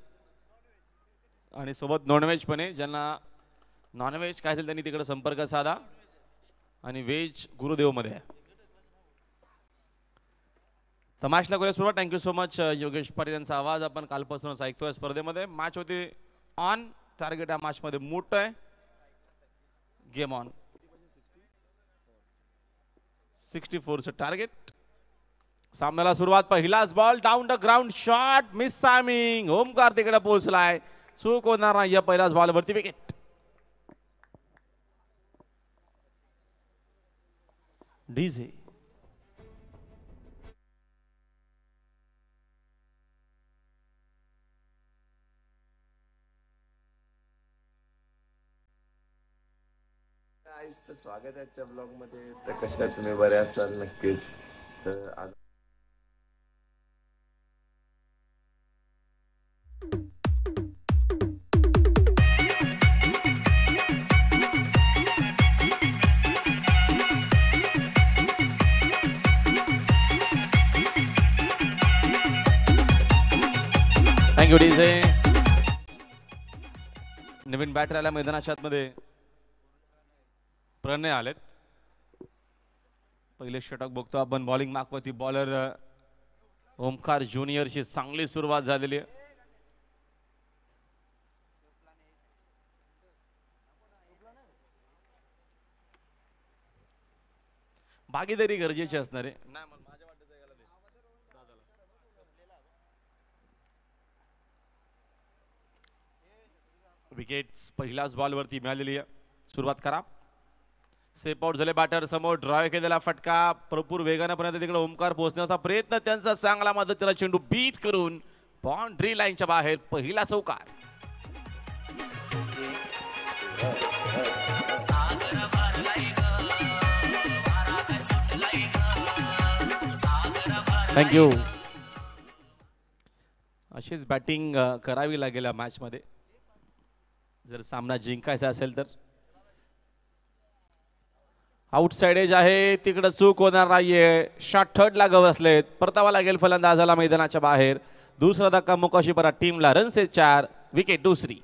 आणि सोबत नॉनव्हेज पण आहे. ज्यांना नॉनव्हेज काय असेल त्यांनी तिकडे संपर्क साधा आणि व्हेज गुरुदेवमध्ये आहे. तमाशला करूया सुरुवात. Thank you so much Yogesh Patil यांचा आवाज आपण कालपासूनच ऐकतोय. स्पर्धेमध्ये मॅच होती ऑन. टार्गेट या मॅचमध्ये मोठं आहे. Game on. 64चं टार्गेट. सामन्याला सुरुवात. पहिलाच ball down the ground shot miss timing. Omkar तिकडे पोहोचलाय. चूक होणार नाही या पहिल्याच बॉलवरती. विकेट. डीजे स्वागत आहे आजच्या ब्लॉग मध्ये. तर कशा तुम्ही बरे असाल नक्कीच. तर आज थँक्यू डीजे. नवीन बॅटर आल्या मैदानाच्या आतमध्ये. प्रणय आलेत. पहिले षटक बघतो आपण. बॉलिंग मागवती बॉलर ओमकार ज्युनियरची चांगली सुरुवात झालेली आहे. भागीदारी गरजेची असणार आहे. विकेट पहिल्याच बॉलवरती मिळालेली आहे. सुरुवात करा. सेप आउट झाले बॅटर. समोर ड्राईव्ह केलेला फटका भरपूर वेगाने पर्यंत तिकडे ओमकार पोहोचण्याचा प्रयत्न त्यांचा चांगला मदतीला चेंडू बीट करून बाउंड्री लाईनच्या बाहेर पहिला चौकार. थँक्यू. अशीच बॅटिंग करावी लागेल या मॅच मध्ये जर सामना जिंकायचा असेल तर. आउटसाइड एज आहे तिकडे चूक होणार नाहीये. शॉट थर्डला गवसलेत. परतावा लागेल फलंदाजाला मैदानाच्या बाहेर. दुसरा धक्का मोकाशी परत. टीमला रन्स 4. विकेट दुसरी.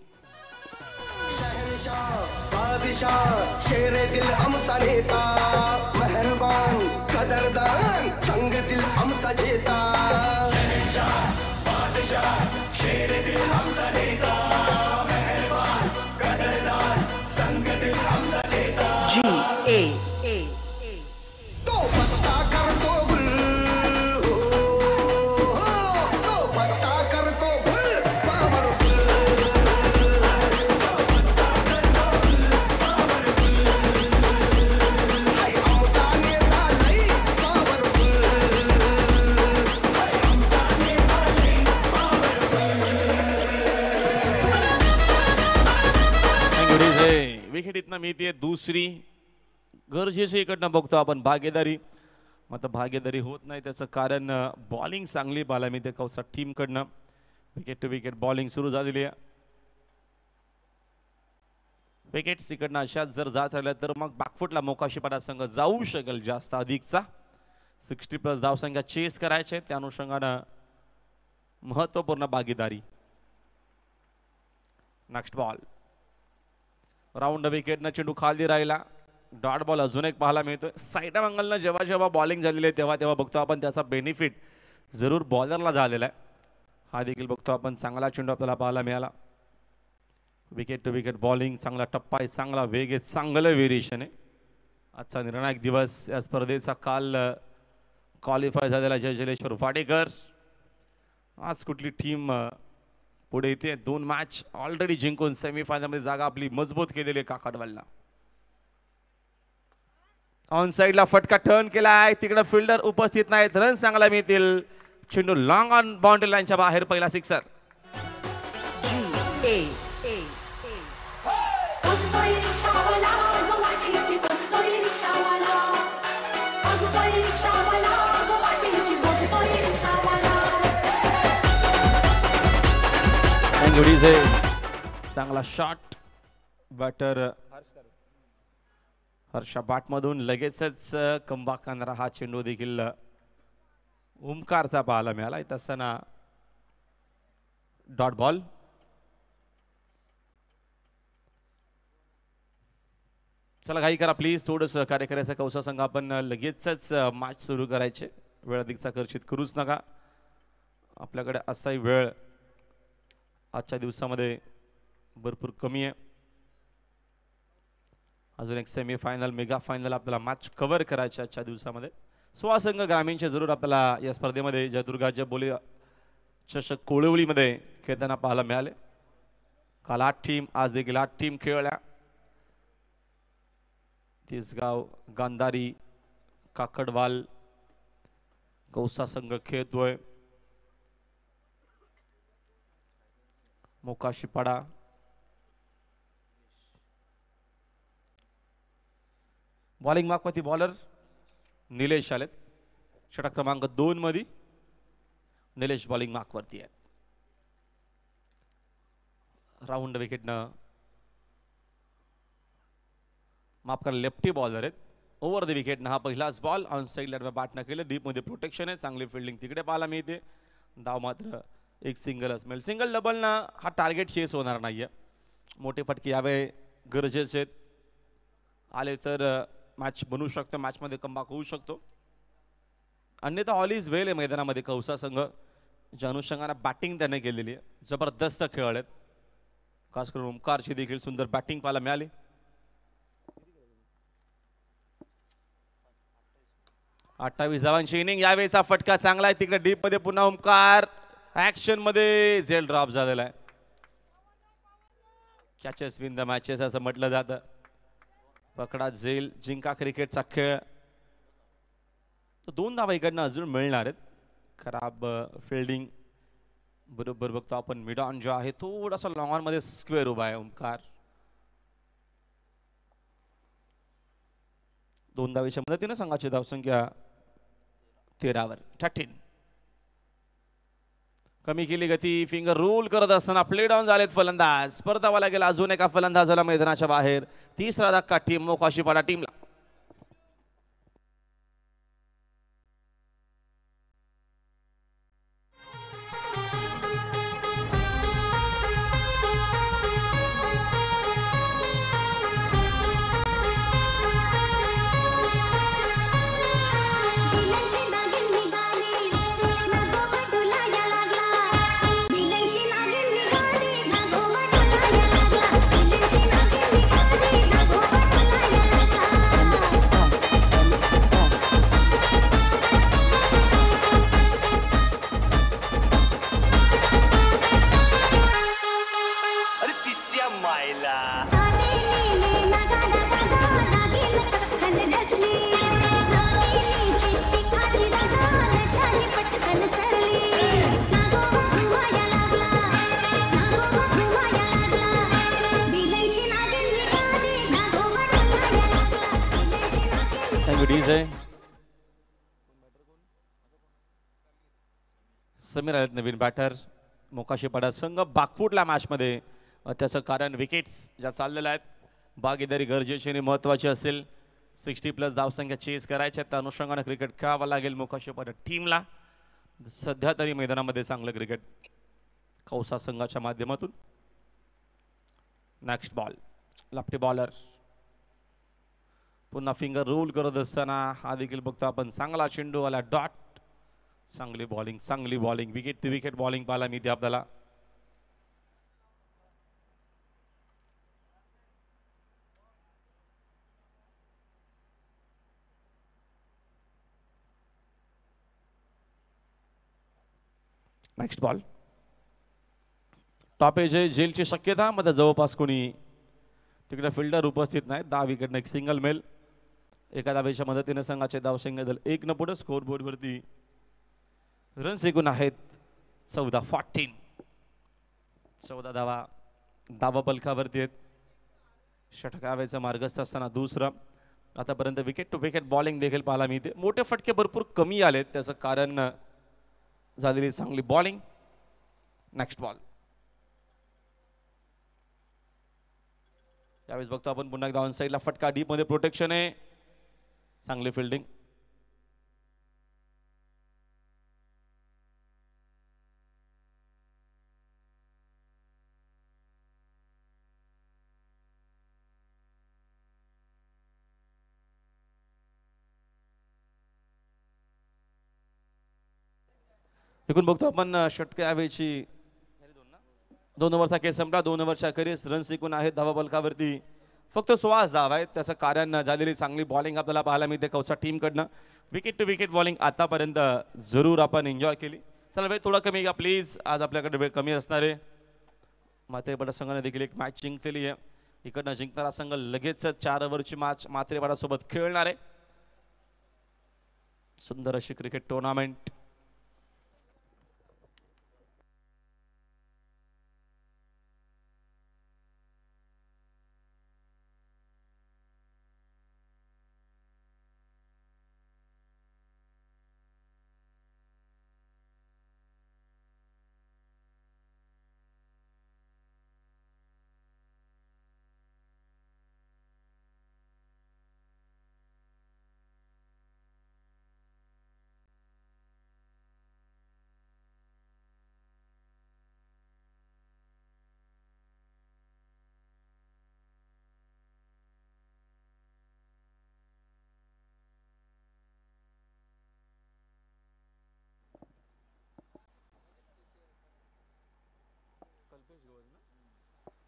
शेरे दिल आमचा नेता मेहरबान कदरदान संगतील आमचा जेता. शेरे दिल आमचा नेता मेहरबान कदरदान संगतील आमचा जेता. तो पत्ता करतो गुल, तो पत्ता करतो गुल पावर हाय आमचा नेता लई पावर हाय आमचा नेता लई पावर. विकेट इथनं मिळते दुसरी. गरजेचे इकडनं बघतो आपण भागीदारी. मात्र भागीदारी होत नाही त्याचं कारण बॉलिंग चांगली पाहायला मिळते कौसा टीमकडनं. विकेट टू विकेट बॉलिंग सुरू झालेली आहे. विकेट्स इकडनं अशाच जर जात राहिल्या तर मग बॅकफुटला मोकाशीपणा संघ जाऊ शकेल जास्त अधिकचा. 60+ धावसंख्या चेस करायचे. त्या अनुषंगानं महत्वपूर्ण भागीदारी. Next ball. राऊंड विकेटनं चेंडू खाली राहिला. डॉट बॉल अजून एक पाहायला मिळतोय. साईड अँगलनं जेव्हा जेव्हा बॉलिंग झालेली आहे तेव्हा तेव्हा बघतो आपण त्याचा बेनिफिट जरूर बॉलरला झालेला आहे. हा देखील बघतो आपण. चांगला चेंडू आपल्याला पाहायला मिळाला. Wicket to wicket bowling. चांगला टप्पा आहे. चांगला वेग आहे. चांगलं व्हेरिएशन आहे. आजचा निर्णायक दिवस. या स्पर्धेचा काल क्वालिफाय झालेला जयजलेश्वर वाडेकर. आज कुठली टीम पुढे येते. 2 मॅच ऑलरेडी जिंकून सेमीफायनलमध्ये जागा आपली मजबूत केलेली आहे काकडवालला. ऑन साइडला फटका टर्न केलाय, तिकडे फिल्डर उपस्थित नाहीत, रन चांगला मिळतील. चेंडू लॉंग ऑन बाउंड्री लाईनच्या बाहेर, पहिला सिक्सर. चांगला शॉट. बॅटर हर्षा बाटमधून लगेचच कमबॅक करणारा हा चेंडू देखील ओमकारचा पाहायला मिळाला. इथं असताना डॉट बॉल. चला घाई करा प्लीज, थोडं सहकार्य करायचं. कौसा संघ आपण लगेचच मॅच सुरू करायचे, वेळ अधिकचा खर्चित करूच नका. आपल्याकडे असाही वेळ आजच्या दिवसामध्ये भरपूर कमी आहे. अजून एक सेमी फायनल, मेगा फायनल आपल्याला मॅच कव्हर करायचे आजच्या दिवसामध्ये. सोळा संघ ग्रामीणचे जरूर आपल्याला या स्पर्धेमध्ये जयदुर्गाच्या बोली चषक कोळवलीमध्ये खेळताना पाहायला मिळाले. काल 8 टीम, आज देखील 8 टीम खेळल्या. तिसगाव, गांधारी, काकडवाल, कौसा संघ खेळतोय. मोकाशीपाडा, बॉलिंग मार्कवरती बॉलर निलेश आलेत. षटक क्रमांक 2 मध्ये निलेश बॉलिंग मार्कवरती आहे. राऊंड विकेटनं माफ करा, लेफ्टी बॉलर आहेत. ओव्हर द विकेटनं हा पहिलाच बॉल. ऑन साईडला बॅटनं केलं, डीप मध्ये प्रोटेक्शन आहे, चांगली फिल्डिंग तिकडे पाहायला मिळते. धाव मात्र एक सिंगलच मिळेल. सिंगल डबलनं हा टार्गेट चेस होणार नाहीये. मोठे फटके यावे गरजेचे आहेत. आले तर मॅच बनवू शकतो, मॅचमध्ये कमबॅक होऊ शकतो. अन्यथा ऑल इज वेल आहे मैदानामध्ये. कौसा संघ ज्या अनुषंगाने बॅटिंग त्याने केलेली आहे, जबरदस्त खेळ आहेत. खास करून ओमकारची देखील सुंदर बॅटिंग पाहायला मिळाली. अठ्ठावीस धावांची इनिंग. यावेळेचा फटका चांगला आहे, तिकडे डीप मध्ये पुन्हा ओमकार ऍक्शन मध्ये. झेल ड्रॉप झालेला आहे. कॅचेस विन द मॅचेस असं म्हटलं जातं. पकडा झेल, जिंका क्रिकेटचा खेळ. तर 2 धावा इकडनं अजून मिळणार आहेत. खराब फिल्डिंग बरोबर बघतो आपण. मिड ऑन जो आहे थोडासा लॉंग ऑन मध्ये स्क्वेअर उभा आहे ओमकार. 2 धावेच्या मदतीने संघाची धावसंख्या 13 वर. 13 कमी केली गती. फिंगर रोल करत असताना प्ले डाऊन झालेत फलंदाज. स्पर्धावाला गेला अजून एका फलंदाजाला मैदानाच्या बाहेर. तिसरा धक्का टीम मोकाशीपाडा टीमला. समीर आहेत नवीन बॅटर. मोकाशीपाडा संघ बागफुटला मॅचमध्ये. त्याचं कारण विकेट्स ज्या चाललेल्या आहेत. भागीदारी गरजेची आणि महत्त्वाची असेल. 60+ धावसंख्या चेस करायच्या, त्या अनुषंगाने क्रिकेट खेळावं लागेल मोकाशीपाडा टीमला. सध्या तरी मैदानामध्ये चांगलं क्रिकेट कौसा संघाच्या माध्यमातून. नेक्स्ट बॉल, लेफ्टी बॉलर पुन्हा फिंगर रोल करत असताना हा देखील बघतो आपण. चांगला चेंडू आला, डॉट. चांगली बॉलिंग, चांगली bowling. Wicket to wicket bowling पाहायला मिळते आपल्याला. नेक्स्ट बॉल, टॉप एज आहे. झेलची शक्यता मध्ये जवळपास कोणी तिकडे फिल्डर उपस्थित नाही. 10 विकेटने एक सिंगल मेल. एका धावेच्या मदतीने संघाचे धावसंख्या दल 1 न पुढे स्कोर बोर्डवरती रन्स एकूण आहेत 14 धावा धावा पलकावरती आहेत. षटकाव्याचं मार्गस्थ असताना दुसरं. आतापर्यंत विकेट टू विकेट बॉलिंग देखील पाहायला मिळते. मोठे फटके भरपूर कमी आलेत, त्याचं कारण झालेली चांगली बॉलिंग. Next ball. यावेळेस बघतो आपण पुन्हा एकदा ऑन साईडला फटका, डीप मध्ये प्रोटेक्शन आहे, चांगली फिल्डिंग. एकूण बघतो आपण षटकाव्याची 2 ओव्हरचा केस संपला. 2 ओव्हरच्या अखेरीस रन्स एकूण आहेत धावा बलकावरती फक्त 16 धावा आहेत. त्याचं कारण झालेली चांगली बॉलिंग आपल्याला पाहायला मिळते कौसा टीमकडनं. विकेट टू विकेट बॉलिंग आतापर्यंत जरूर आपण एन्जॉय केली. चला वेळ थोडा कमी का प्लीज, आज आपल्याकडे वेळ कमी असणार आहे. मात्रेपाडा संघाने देखील एक मॅच जिंकलेली आहे. इकडनं जिंकणारा संघ लगेच 4 ओव्हरची मॅच मात्रेपाडा सोबत खेळणार आहे. सुंदर अशी क्रिकेट टुर्नामेंट.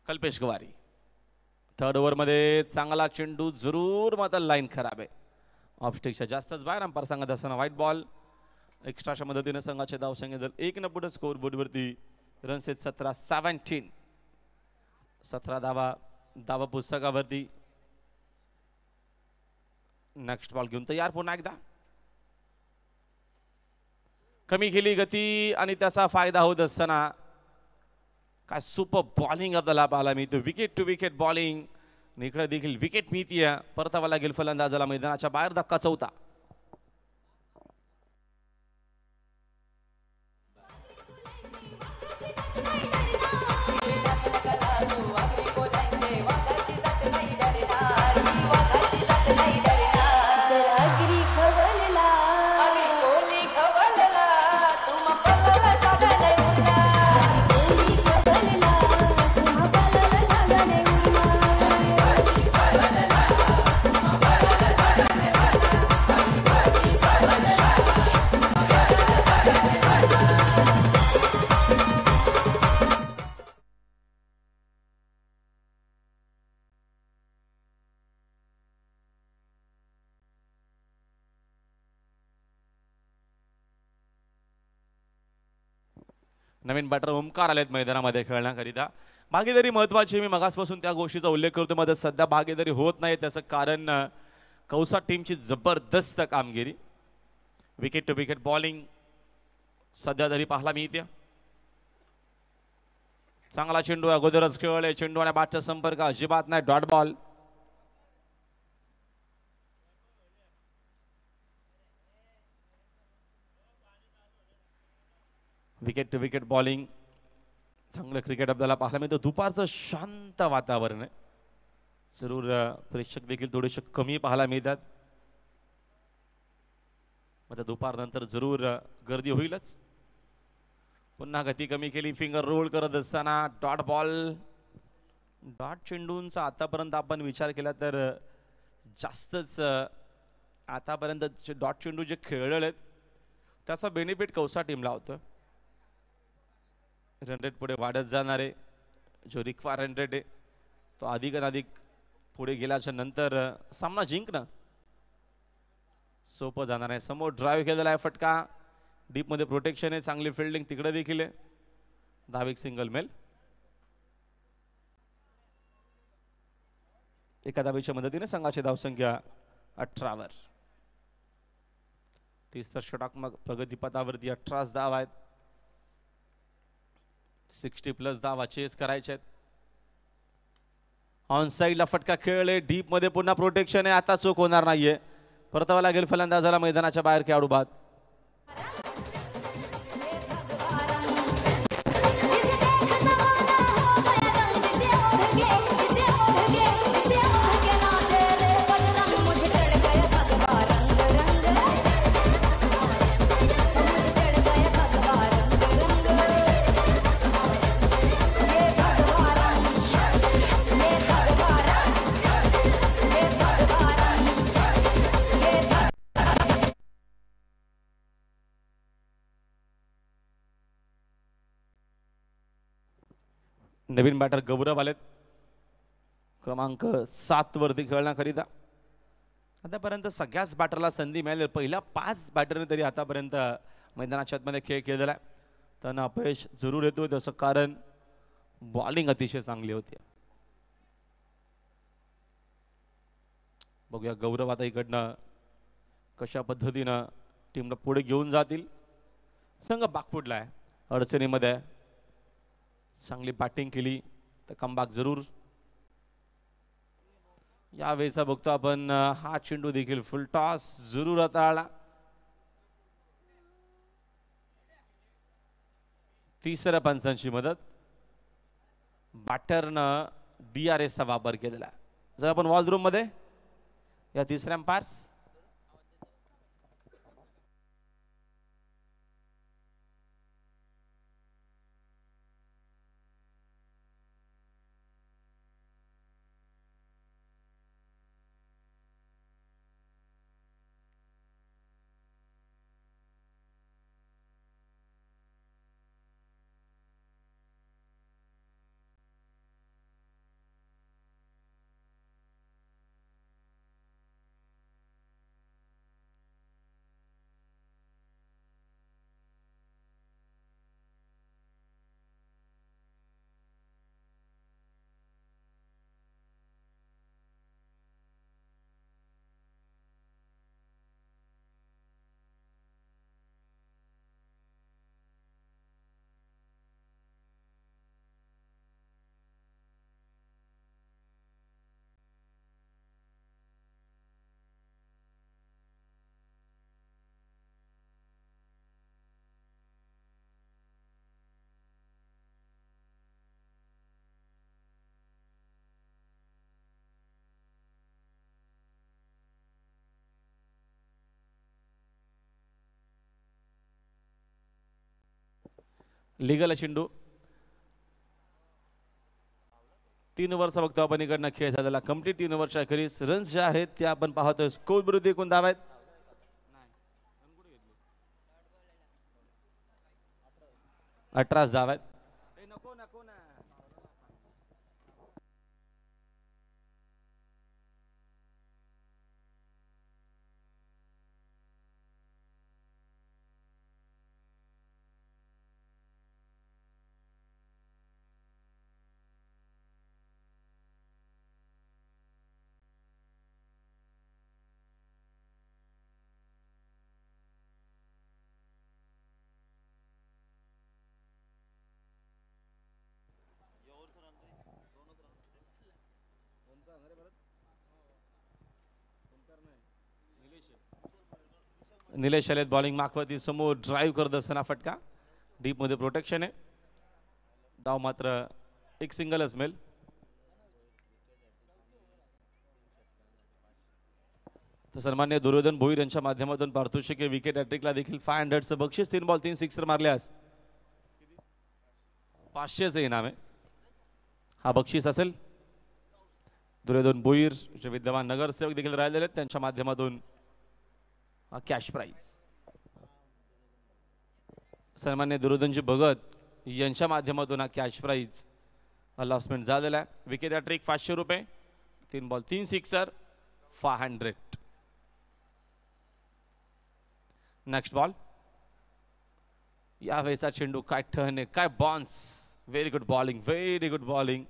कल्पेश गवारी. 3rd ओव्हरमध्ये चांगला चेंडू जरूर, मात्र लाईन खराब आहे. ऑफस्टिकच्या जास्तच बाहेर. अंपायर सांगत असताना व्हाईट बॉल. एक्स्ट्राच्या मदतीने संघाचे धावसंख्या दल 1 न पुढे स्कोर बोर्डवरती रन्स आहेत 17 धावा धावा पुस्तकावरती. नेक्स्ट बॉल घेऊन तयार पुन्हा एकदा. कमी केली गती आणि त्याचा फायदा होत असताना काय सुपर बॉलिंग आपल्याला पाहायला मिळते. Wicket to wicket bowling. इकडे देखील विकेट मिळतीये. परतावा लागेल फलंदाजाला मैदानाच्या बाहेर. धक्का 4था. नवीन बॅटर ओमकार आलेत मैदानामध्ये खेळण्याकरिता. भागीदारी महत्वाची. मी मगासपासून त्या गोष्टीचा उल्लेख करतो. मध्ये सध्या भागीदारी होत नाही, त्याचं कारण कौसा टीमची जबरदस्त कामगिरी. विकेट टू विकेट बॉलिंग सध्या तरी पाहायला मिळते. चांगला चेंडू अगोदरच खेळले. चेंडू आणि बॅटचा संपर्क अजिबात नाही. Dot ball. Wicket to wicket bowling. चांगलं क्रिकेट आपल्याला पाहायला मिळतं. दुपारचं शांत वातावरण आहे. जरूर प्रेक्षक देखील थोडेसे कमी पाहायला मिळतात. मग दुपारनंतर जरूर गर्दी होईलच. पुन्हा गती कमी केली. फिंगर रोल करत असताना डॉट बॉल. डॉट चेंडूंचा आतापर्यंत आपण विचार केला तर जास्तच आतापर्यंत डॉट चेंडू जे खेळलेले आहेत त्याचा बेनिफिट कौसा टीमला होतो. रन रेट पुढे वाढत जाणारे. जो रिक्वायर रन रेट आहे तो अधिक पुढे गेल्याच्या नंतर सामना जिंकणं सोपं जाणार आहे. समोर ड्राईव्ह केलेला आहे फटका. डीप मध्ये प्रोटेक्शन आहे. चांगली फिल्डिंग तिकडे देखील आहे. धाविक सिंगल मेल. एका धावेच्या मदतीने संघाची धावसंख्या 18वर. 30 षटकात्मक प्रगतीपथावरती 18 धाव आहेत. 60+ धावा चेस करायचे आहेत. ऑन साईडला फटका खेळले, डीप मध्ये पुन्हा प्रोटेक्शन आहे. आता चूक होणार नाहीये. परतावा लागेल फलंदाजाला मैदानाच्या बाहेर खेळाडू बाद. नवीन बॅटर गौरव आलेत क्रमांक 7 वरती खेळण्याकरिता. आतापर्यंत सगळ्याच बॅटरला संधी मिळाली. पहिल्या 5 बॅटरने तरी आतापर्यंत मैदानाच्या आतमध्ये खेळ केलेला आहे. त्यांना अपयश जरूर येतो, त्याचं कारण बॉलिंग अतिशय चांगली होती. बघूया गौरव आता इकडनं कशा पद्धतीनं टीमला पुढे घेऊन जातील. संघ बागपुडला आहे, अडचणीमध्ये आहे. चांगली बॅटिंग केली तर कमबॅक जरूर. यावेळेचा बघतो आपण हा चेंडू देखील फुल टॉस जरूर हाताळला. तिसऱ्या पंचांची मदत. बॅटरनं DRS चा वापर केलेला. जर आपण वॉल रूम मध्ये या तिसऱ्या अंपायर्स लिगल चेंडू. 3 ओव्हरचा बघतो आपण इकडनं खेळ झालेला कंप्लीट. 3 ओव्हरच्या अखेरीस रन्स जे आहेत ते आपण पाहतोय. स्कोर विरुद्ध एकूण धावा आहेत 18 धावा आहेत. निलेश आलेत बॉलिंग मागवरती. समोर ड्राईव्ह करत असताना फटका. डीप मध्ये प्रोटेक्शन आहे. धाव मात्र एक सिंगलच मिळेल. तर सन्मान्य दुर्योधन भोईर यांच्या माध्यमातून पारितोषिक विकेट हॅट्रिकला देखील 500चं बक्षीस. 3 बॉल 3 सिक्सर मारल्यास 500चं इनाम आहे. हा बक्षीस असेल. दुर्योधन भोईर जे विद्यमान नगरसेवक देखील राहिलेले आहेत त्यांच्या माध्यमातून कॅश प्राइज. सन्मान्य दुर्योधनजी भगत यांच्या माध्यमातून हा कॅश प्राइज अलॉटमेंट झालेला आहे. विकेट हॅट्रिक 500 रुपये. 3 बॉल 3 सिक्सर 500. Next ball. यावेळेचा चेंडू काय टर्न आहे, काय bounce. Very good bowling, very good bowling.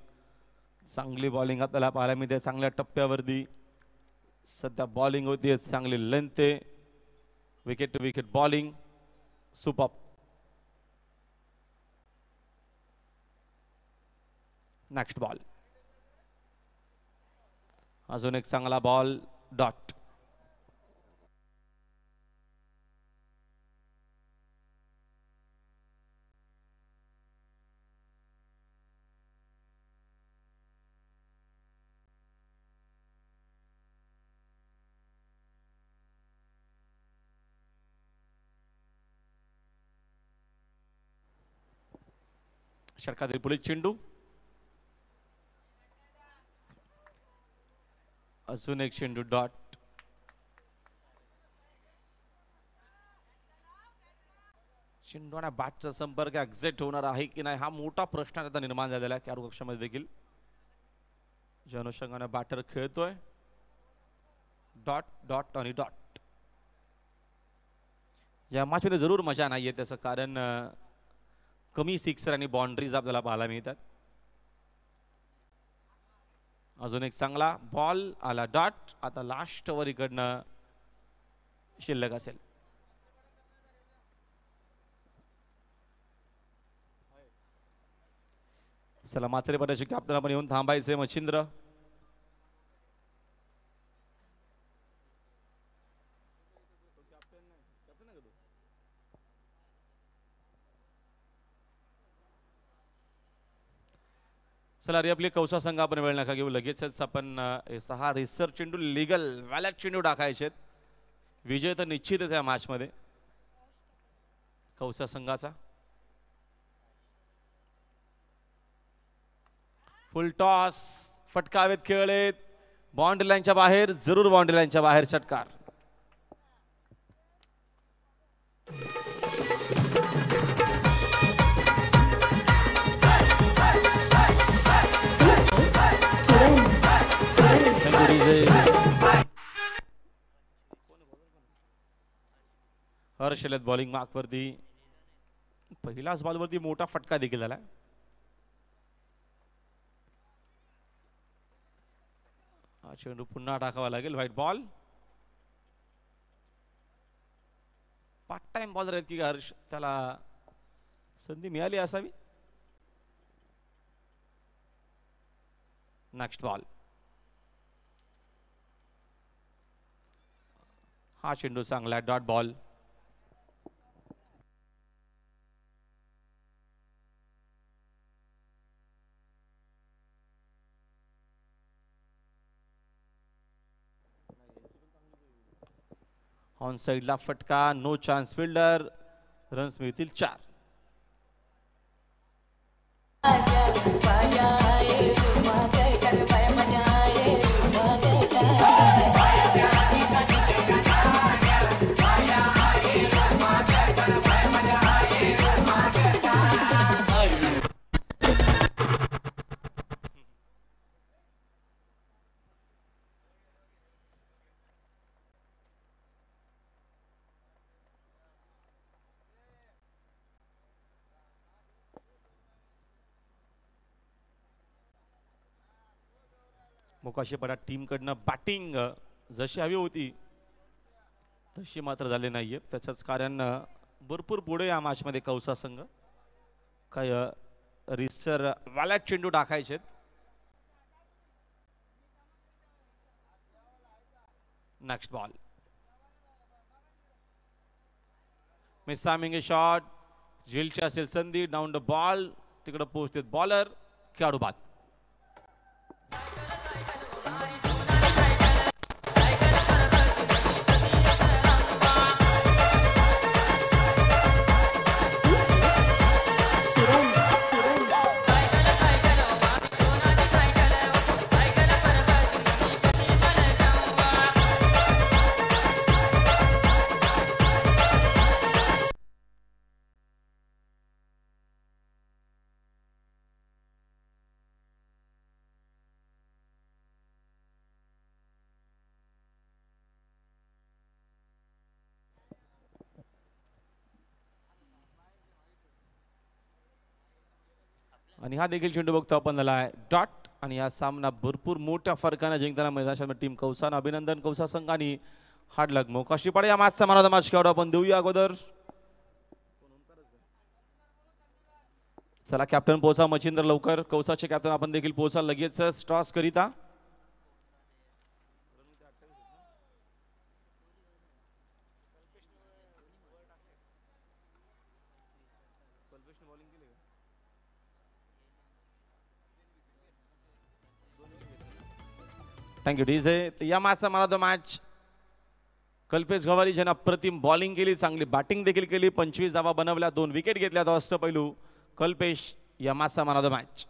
चांगली बॉलिंग आपल्याला पाहायला मिळते चांगल्या टप्प्यावरती. सध्या बॉलिंग होती चांगली लेंथ आहे. Wicket to wicket bowling super. Next ball. अजून एक चांगला बॉल डॉट. षटकातील पुढील चेंडू. अजून एक चेंडू डॉट. चेंडू आणि बॅटचा संपर्क एक्झॅक्ट होणार आहे की नाही हा मोठा प्रश्न आता निर्माण झालेला आहे खेळाडू कक्षामध्ये देखील. ज्या अनुषंगाने बॅटर खेळतोय. डॉट डॉट आणि डॉट. या मॅचमध्ये जरूर मजा नाहीये त्याचं कारण कमी सिक्सर आणि बाउंड्रीज आपल्याला पाहायला मिळतात. अजून एक चांगला बॉल आला डॉट. आता लास्ट ओव्हर इकडनं शिल्लक असेल. चला मात्र पदाची कॅप्टन आपण येऊन थांबायचंय मच्छिंद्र. चला आपली कौसा संघ आपण वेळ नका घेऊ. लगेचच आपण 6 रिसर्च चेंडू लिगल वॅलेट चेंडू टाकायचे. विजय तर निश्चितच आहे मॅच मध्ये कौसा संघाचा. फुल टॉस फटकावेत खेळलेत. बाउंड्री लाईनच्या बाहेर जरूर बाउंड्री लाईनच्या बाहेर षटकार. हर्षलत बॉलिंग मार्क वरती. पहिलाच बॉल वरती मोठा फटका देखील झाला. हा चेंडू पुन्हा टाकावा लागेल. White ball. Part time bowler आहेत की हर्ष त्याला संधी मिळाली असावी. Next ball. हा चेंडू चांगला डॉट बॉल. ऑन साइडला फटका. No chance fielder. रन्स मिळतील 4. मोकाशीपडा टीम कडनं बॅटिंग जशी हवी होती तशी मात्र झाली नाहीये. त्याचंच कारण भरपूर पुढे या मॅच मध्ये कौसा संघ. काय रिसर वॅलेट चेंडू टाकायचे. Next ball. Mistiming shot. झेलची असेल संधी. Down the ball. तिकडे पोहोचते बॉलर. खेळाडू बाद. आणि हा देखील चेंडू बघतो आपण झाला आहे डॉट आणि हा सामना भरपूर मोठ्या फरकाने जिंकताना मैदानात टीम कौसान अभिनंदन कौसा संघ आणि हार्ड लक मोकाशी पडे या मॅचचा मॅन ऑफ द मॅच खेळाडू आपण देऊया अगोदर. चला कॅप्टन पोहोचा मच्छिंद्र लवकर. कौसाचे कॅप्टन आपण देखील पोहोचा लगेच टॉस करिता. Thank you DJ. या मॅचचा man of the match Kalpesh Gawari ज्यांना अप्रतिम बॉलिंग केली, चांगली बॅटिंग देखील केली, 25 धावा बनवल्या, 2 विकेट घेतल्या. तो असतो पैलू कल्पेश या मॅचचा मॅन ऑफ द मॅच.